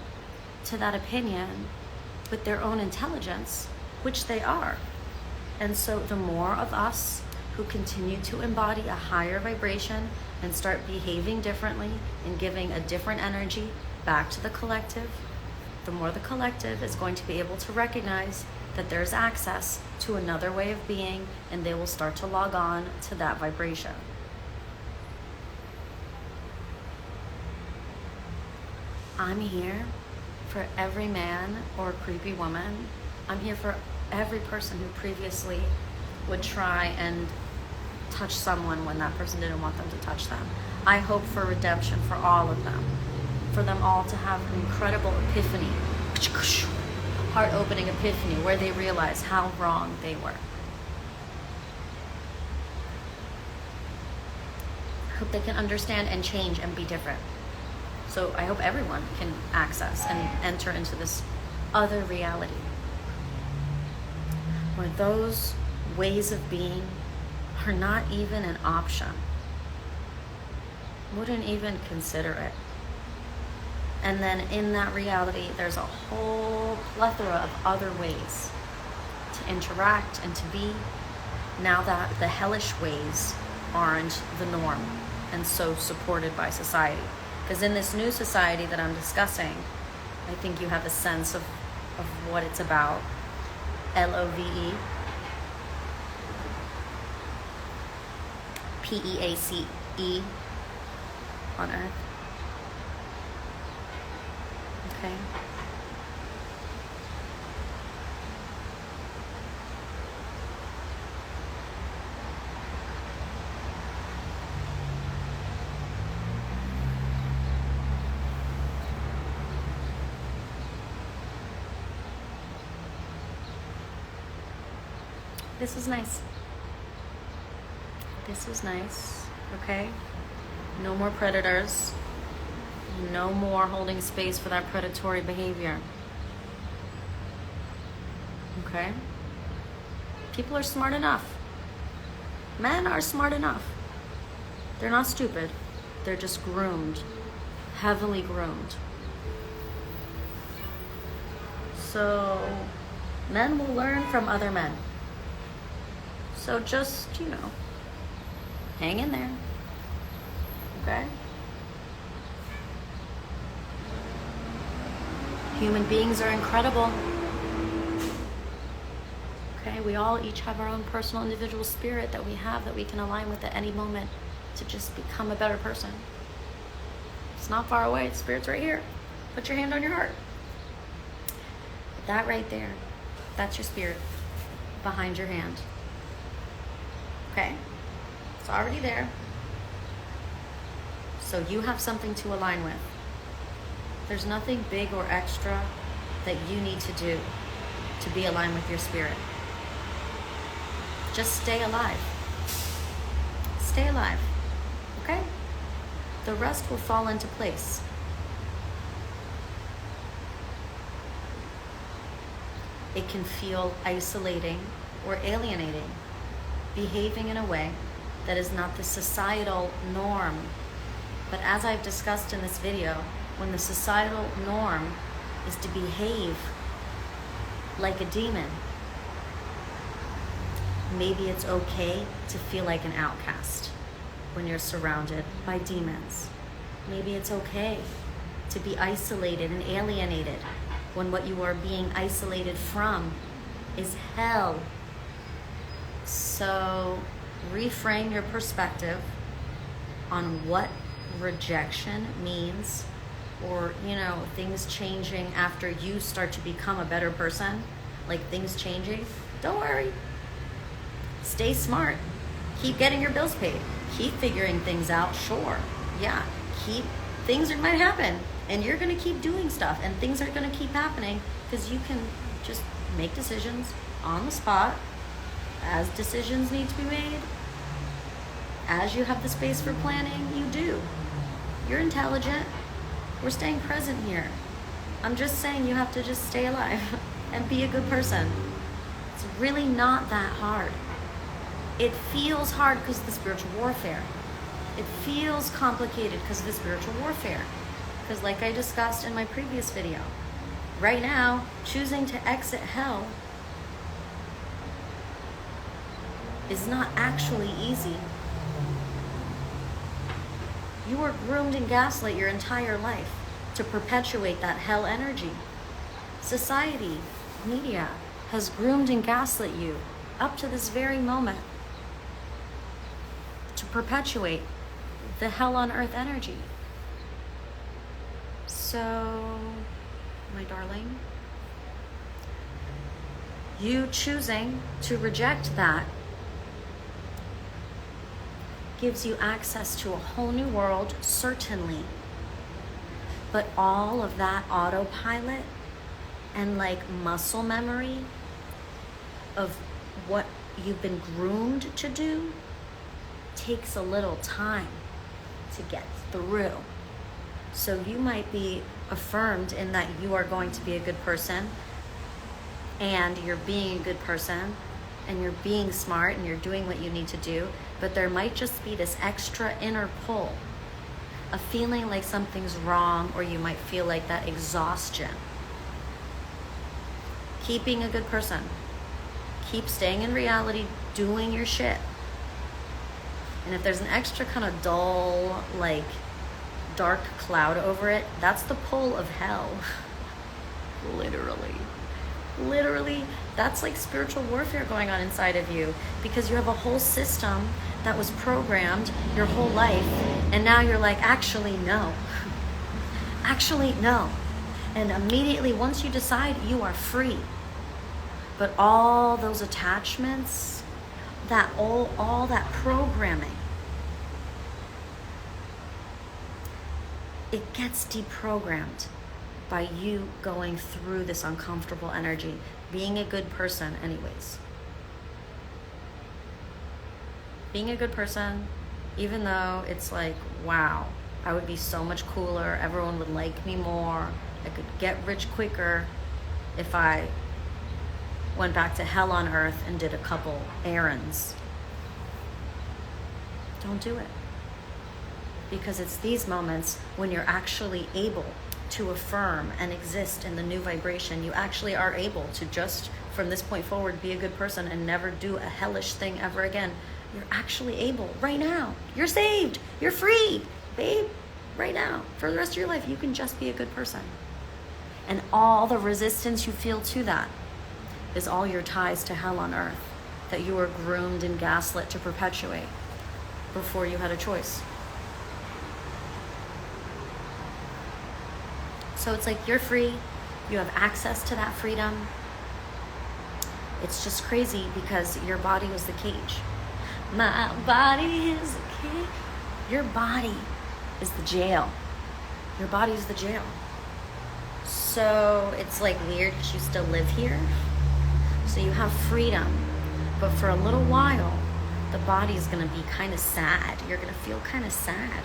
to that opinion with their own intelligence, which they are. And so the more of us who continue to embody a higher vibration and start behaving differently and giving a different energy back to the collective, the more the collective is going to be able to recognize that there's access to another way of being, and they will start to log on to that vibration. I'm here for every man or creepy woman. I'm here for every person who previously would try and touch someone when that person didn't want them to touch them. I hope for redemption for all of them, for them all to have an incredible epiphany, heart-opening epiphany, where they realize how wrong they were. I hope they can understand and change and be different. So I hope everyone can access and enter into this other reality where those ways of being are not even an option. Wouldn't even consider it. And then in that reality, there's a whole plethora of other ways to interact and to be, now that the hellish ways aren't the norm and so supported by society. Because in this new society that I'm discussing, I think you have a sense of what it's about. LOVE. PEACE on Earth. Okay. This is nice. This is nice, okay? No more predators. No more holding space for that predatory behavior. Okay? People are smart enough. Men are smart enough. They're not stupid. They're just groomed. Heavily groomed. So, men will learn from other men. So just, hang in there. Okay? Human beings are incredible. Okay? We all each have our own personal individual spirit that we have that we can align with at any moment to just become a better person. It's not far away. Spirit's right here. Put your hand on your heart. That right there, that's your spirit behind your hand. Okay? It's already there. So you have something to align with. There's nothing big or extra that you need to do to be aligned with your spirit. Just stay alive. Stay alive. Okay? The rest will fall into place. It can feel isolating or alienating, behaving in a way that is not the societal norm. But as I've discussed in this video, when the societal norm is to behave like a demon, maybe it's okay to feel like an outcast when you're surrounded by demons. Maybe it's okay to be isolated and alienated when what you are being isolated from is hell. So reframe your perspective on what rejection means, or things changing after you start to become a better person, like things changing. Don't worry. Stay smart. Keep getting your bills paid. Keep figuring things out. Sure. Yeah. Things might happen, and you're going to keep doing stuff, and things are going to keep happening because you can just make decisions on the spot As decisions need to be made, as you have the space for planning, you do. You're intelligent. We're staying present here. I'm just saying you have to just stay alive and be a good person. It's really not that hard. It feels hard because of the spiritual warfare. It feels complicated because of the spiritual warfare. Because like I discussed in my previous video, right now, choosing to exit hell is not actually easy. You were groomed and gaslit your entire life to perpetuate that hell energy. Society, media, has groomed and gaslit you up to this very moment to perpetuate the hell on earth energy. So, my darling, you choosing to reject that gives you access to a whole new world, certainly. But all of that autopilot and like muscle memory of what you've been groomed to do takes a little time to get through. So you might be affirmed in that you are going to be a good person, and you're being a good person, and you're being smart, and you're doing what you need to do, but there might just be this extra inner pull, a feeling like something's wrong, or you might feel like that exhaustion. Keep being a good person. Keep staying in reality, doing your shit. And if there's an extra kind of dull, like, dark cloud over it, that's the pull of hell. Literally, that's like spiritual warfare going on inside of you, because you have a whole system that was programmed your whole life, and now you're like, actually no. And immediately, once you decide, you are free. But all those attachments, that all that programming, it gets deprogrammed by you going through this uncomfortable energy, being a good person anyways. Being a good person, even though it's like, wow, I would be so much cooler, everyone would like me more, I could get rich quicker if I went back to hell on earth and did a couple errands. Don't do it. Because it's these moments when you're actually able to affirm and exist in the new vibration. You actually are able to just, from this point forward, be a good person and never do a hellish thing ever again. You're actually able right now. You're saved. You're free, babe. Right now, for the rest of your life, you can just be a good person. And all the resistance you feel to that is all your ties to hell on earth that you were groomed and gaslit to perpetuate before you had a choice. So it's like you're free, you have access to that freedom. It's just crazy because your body was the cage. My body is the cage. Your body is the jail. Your body is the jail. So it's like weird because you still live here. So you have freedom. But for a little while, the body is going to be kind of sad. You're going to feel kind of sad.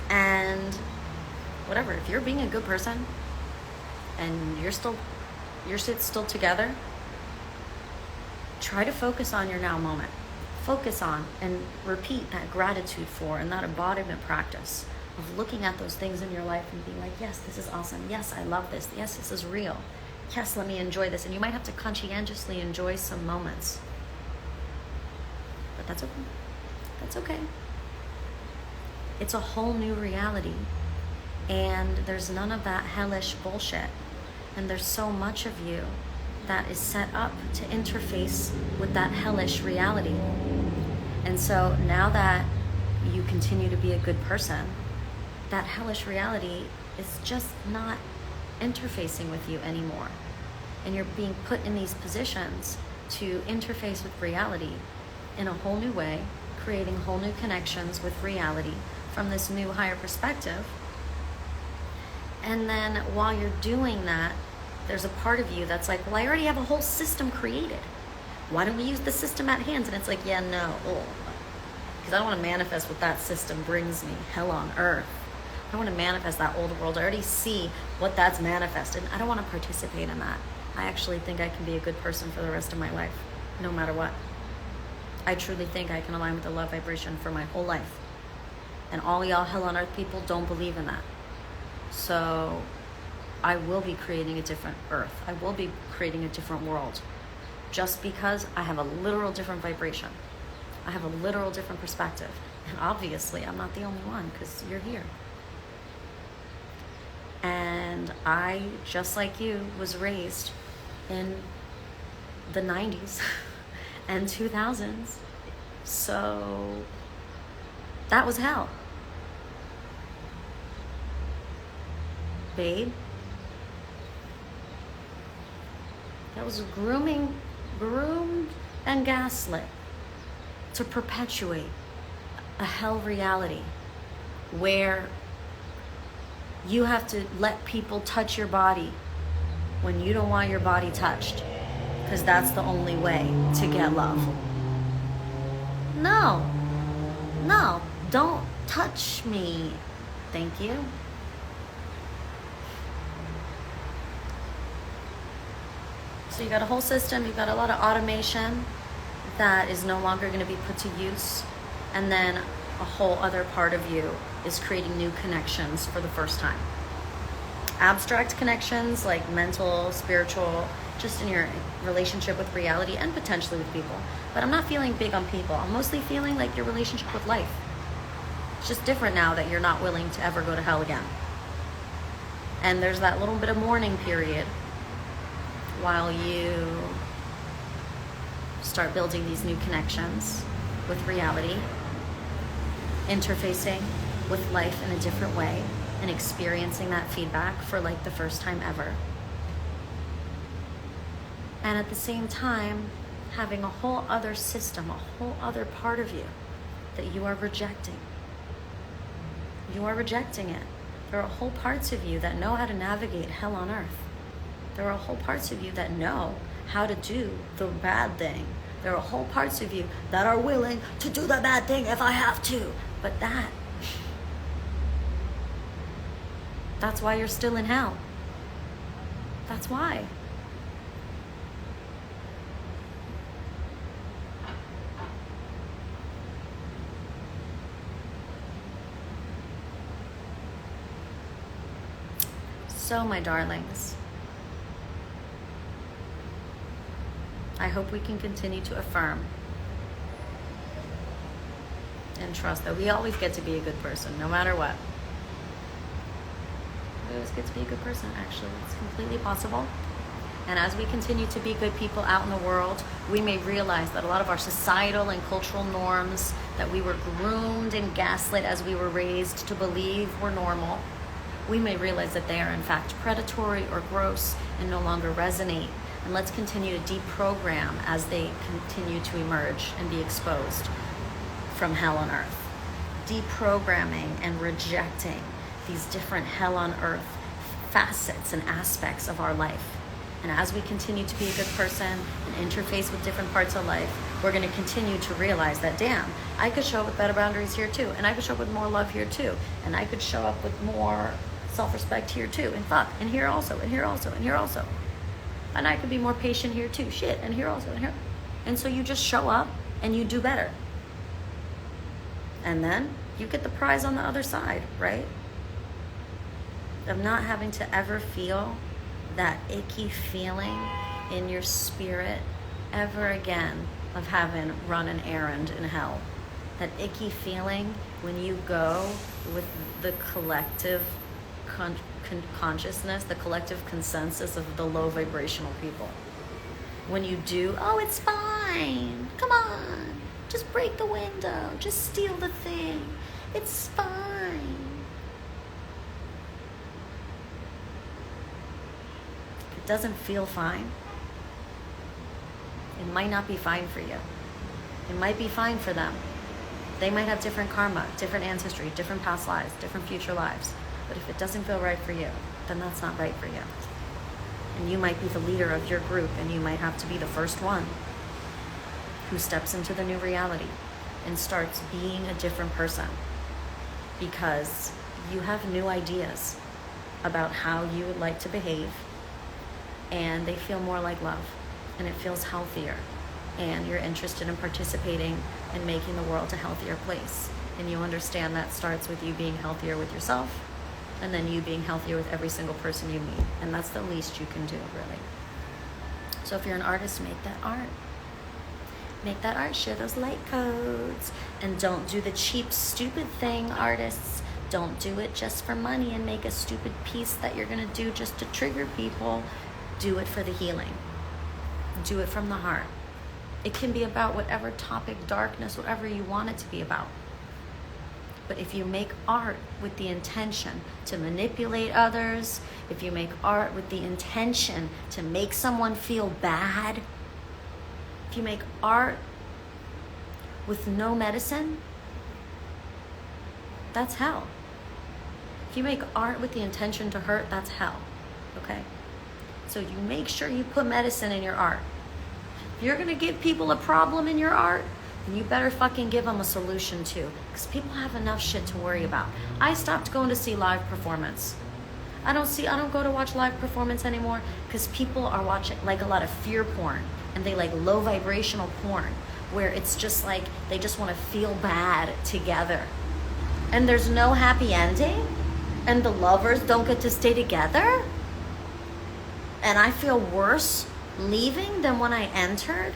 And whatever, if you're being a good person and your shit's still together, try to focus on your now moment. Focus on and repeat that gratitude for and that embodiment practice of looking at those things in your life and being like, yes, this is awesome. Yes, I love this. Yes, this is real. Yes, let me enjoy this. And you might have to conscientiously enjoy some moments. But that's okay. That's okay. It's a whole new reality, and there's none of that hellish bullshit, and there's so much of you that is set up to interface with that hellish reality. And so now that you continue to be a good person, that hellish reality is just not interfacing with you anymore, and you're being put in these positions to interface with reality in a whole new way, creating whole new connections with reality from this new higher perspective. And then while you're doing that, there's a part of you that's like, well, I already have a whole system created. Why don't we use the system at hand? And it's like, yeah, no. Because I don't want to manifest what that system brings me. Hell on earth. I don't want to manifest that old world. I already see what that's manifested. I don't want to participate in that. I actually think I can be a good person for the rest of my life, no matter what. I truly think I can align with the love vibration for my whole life. And all y'all hell on earth people don't believe in that. So I will be creating a different earth. I will be creating a different world. Just because I have a literal different vibration. I have a literal different perspective. And obviously I'm not the only one, because you're here. And I, just like you, was raised in the 90s and 2000s. So that was hell. Babe. That was groomed and gaslit to perpetuate a hell reality where you have to let people touch your body when you don't want your body touched, because that's the only way to get love. No, don't touch me. Thank you. So you got a whole system, you've got a lot of automation that is no longer going to be put to use. And then a whole other part of you is creating new connections for the first time. Abstract connections like mental, spiritual, just in your relationship with reality and potentially with people. But I'm not feeling big on people. I'm mostly feeling like your relationship with life. It's just different now that you're not willing to ever go to hell again. And there's that little bit of mourning period while you start building these new connections with reality, interfacing with life in a different way, and experiencing that feedback for like the first time ever. And at the same time, having a whole other system, a whole other part of you that you are rejecting. You are rejecting it. There are whole parts of you that know how to navigate hell on earth. There are whole parts of you that know how to do the bad thing. There are whole parts of you that are willing to do the bad thing if I have to. But that's why you're still in hell. That's why. So, my darlings, I hope we can continue to affirm and trust that we always get to be a good person, no matter what. We always get to be a good person, actually. It's completely possible. And as we continue to be good people out in the world, we may realize that a lot of our societal and cultural norms that we were groomed and gaslit as we were raised to believe were normal, we may realize that they are in fact predatory or gross and no longer resonate. And let's continue to deprogram as they continue to emerge and be exposed from hell on earth. Deprogramming and rejecting these different hell on earth facets and aspects of our life. And as we continue to be a good person and interface with different parts of life, we're going to continue to realize that, damn, I could show up with better boundaries here too. And I could show up with more love here too. And I could show up with more self-respect here too. And fuck, and here also, and here also, and here also. And I could be more patient here too. Shit, and here also, and here. And so you just show up and you do better. And then you get the prize on the other side, right? Of not having to ever feel that icky feeling in your spirit ever again of having run an errand in hell. That icky feeling when you go with the collective consciousness, the collective consensus of the low vibrational people. When you do, oh, it's fine, come on, just break the window, just steal the thing, it's fine. It doesn't feel fine. It might not be fine for you. It might be fine for them. They might have different karma, different ancestry, different past lives, different future lives. But if it doesn't feel right for you, then that's not right for you. And you might be the leader of your group, and you might have to be the first one who steps into the new reality and starts being a different person, because you have new ideas about how you would like to behave, and they feel more like love, and it feels healthier, and you're interested in participating and making the world a healthier place. And you understand that starts with you being healthier with yourself, and then you being healthier with every single person you meet. And that's the least you can do, really. So if you're an artist, make that art. Make that art, share those light codes. And don't do the cheap, stupid thing, artists. Don't do it just for money and make a stupid piece that you're gonna do just to trigger people. Do it for the healing. Do it from the heart. It can be about whatever topic, darkness, whatever you want it to be about. But if you make art with the intention to manipulate others, if you make art with the intention to make someone feel bad, if you make art with no medicine, that's hell. If you make art with the intention to hurt, that's hell, okay? So you make sure you put medicine in your art. If you're gonna give people a problem in your art, then you better fucking give them a solution too, because people have enough shit to worry about. I stopped going to see live performance. I don't go to watch live performance anymore because people are watching like a lot of fear porn, and they like low vibrational porn where it's just like they just want to feel bad together. And there's no happy ending, and the lovers don't get to stay together. And I feel worse leaving than when I entered.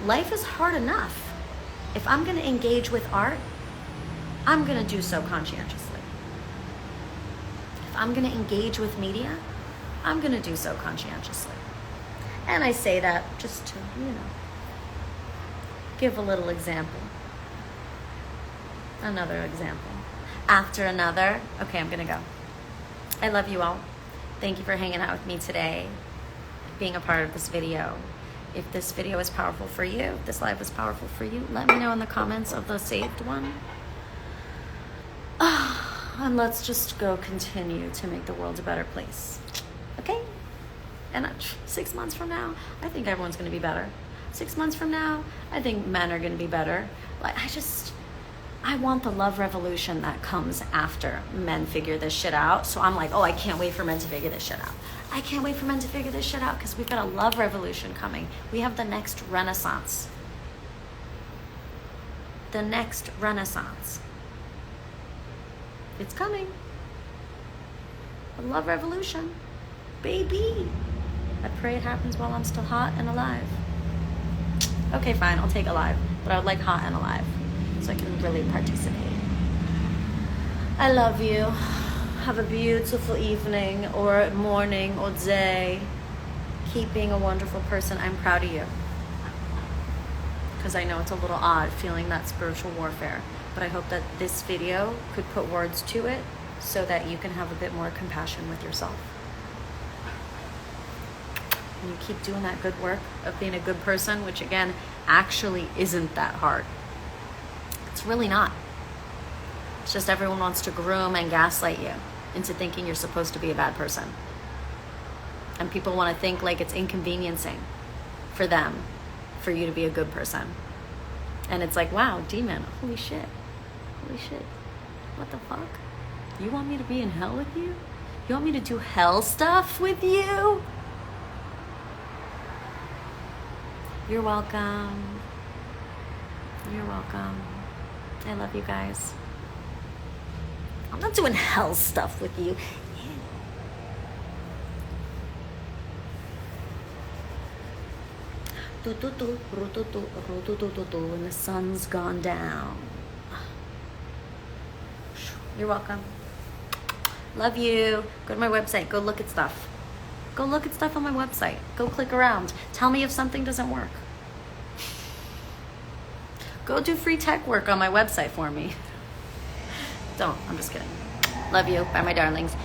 Life is hard enough. If I'm going to engage with art, I'm going to do so conscientiously. If I'm going to engage with media, I'm going to do so conscientiously. And I say that just to, give a little example. Another example. After another. Okay, I'm going to go. I love you all. Thank you for hanging out with me today, being a part of this video. If this video is powerful for you, if this live was powerful for you, let me know in the comments of the saved one. And let's just go continue to make the world a better place. Okay? And 6 months from now, I think everyone's going to be better. 6 months from now, I think men are going to be better. Like, I want the love revolution that comes after men figure this shit out. So I'm like, I can't wait for men to figure this shit out. I can't wait for men to figure this shit out because we've got a love revolution coming. We have the next renaissance. The next renaissance. It's coming. A love revolution. Baby. I pray it happens while I'm still hot and alive. Okay, fine, I'll take alive. But I would like hot and alive so I can really participate. I love you. Have a beautiful evening or morning or day. Keep being a wonderful person. I'm proud of you. Because I know it's a little odd feeling that spiritual warfare. But I hope that this video could put words to it so that you can have a bit more compassion with yourself. And you keep doing that good work of being a good person, which again, actually isn't that hard. It's really not. It's just everyone wants to groom and gaslight you into thinking you're supposed to be a bad person. And people want to think like it's inconveniencing for them for you to be a good person. And it's like, wow, demon, holy shit. Holy shit. What the fuck? You want me to be in hell with you? You want me to do hell stuff with you? You're welcome. You're welcome. I love you guys. I'm not doing hell stuff with you. When the sun's gone down. You're welcome. Love you. Go to my website. Go look at stuff. Go look at stuff on my website. Go click around. Tell me if something doesn't work. Go do free tech work on my website for me. Don't. I'm just kidding. Love you. Bye, my darlings.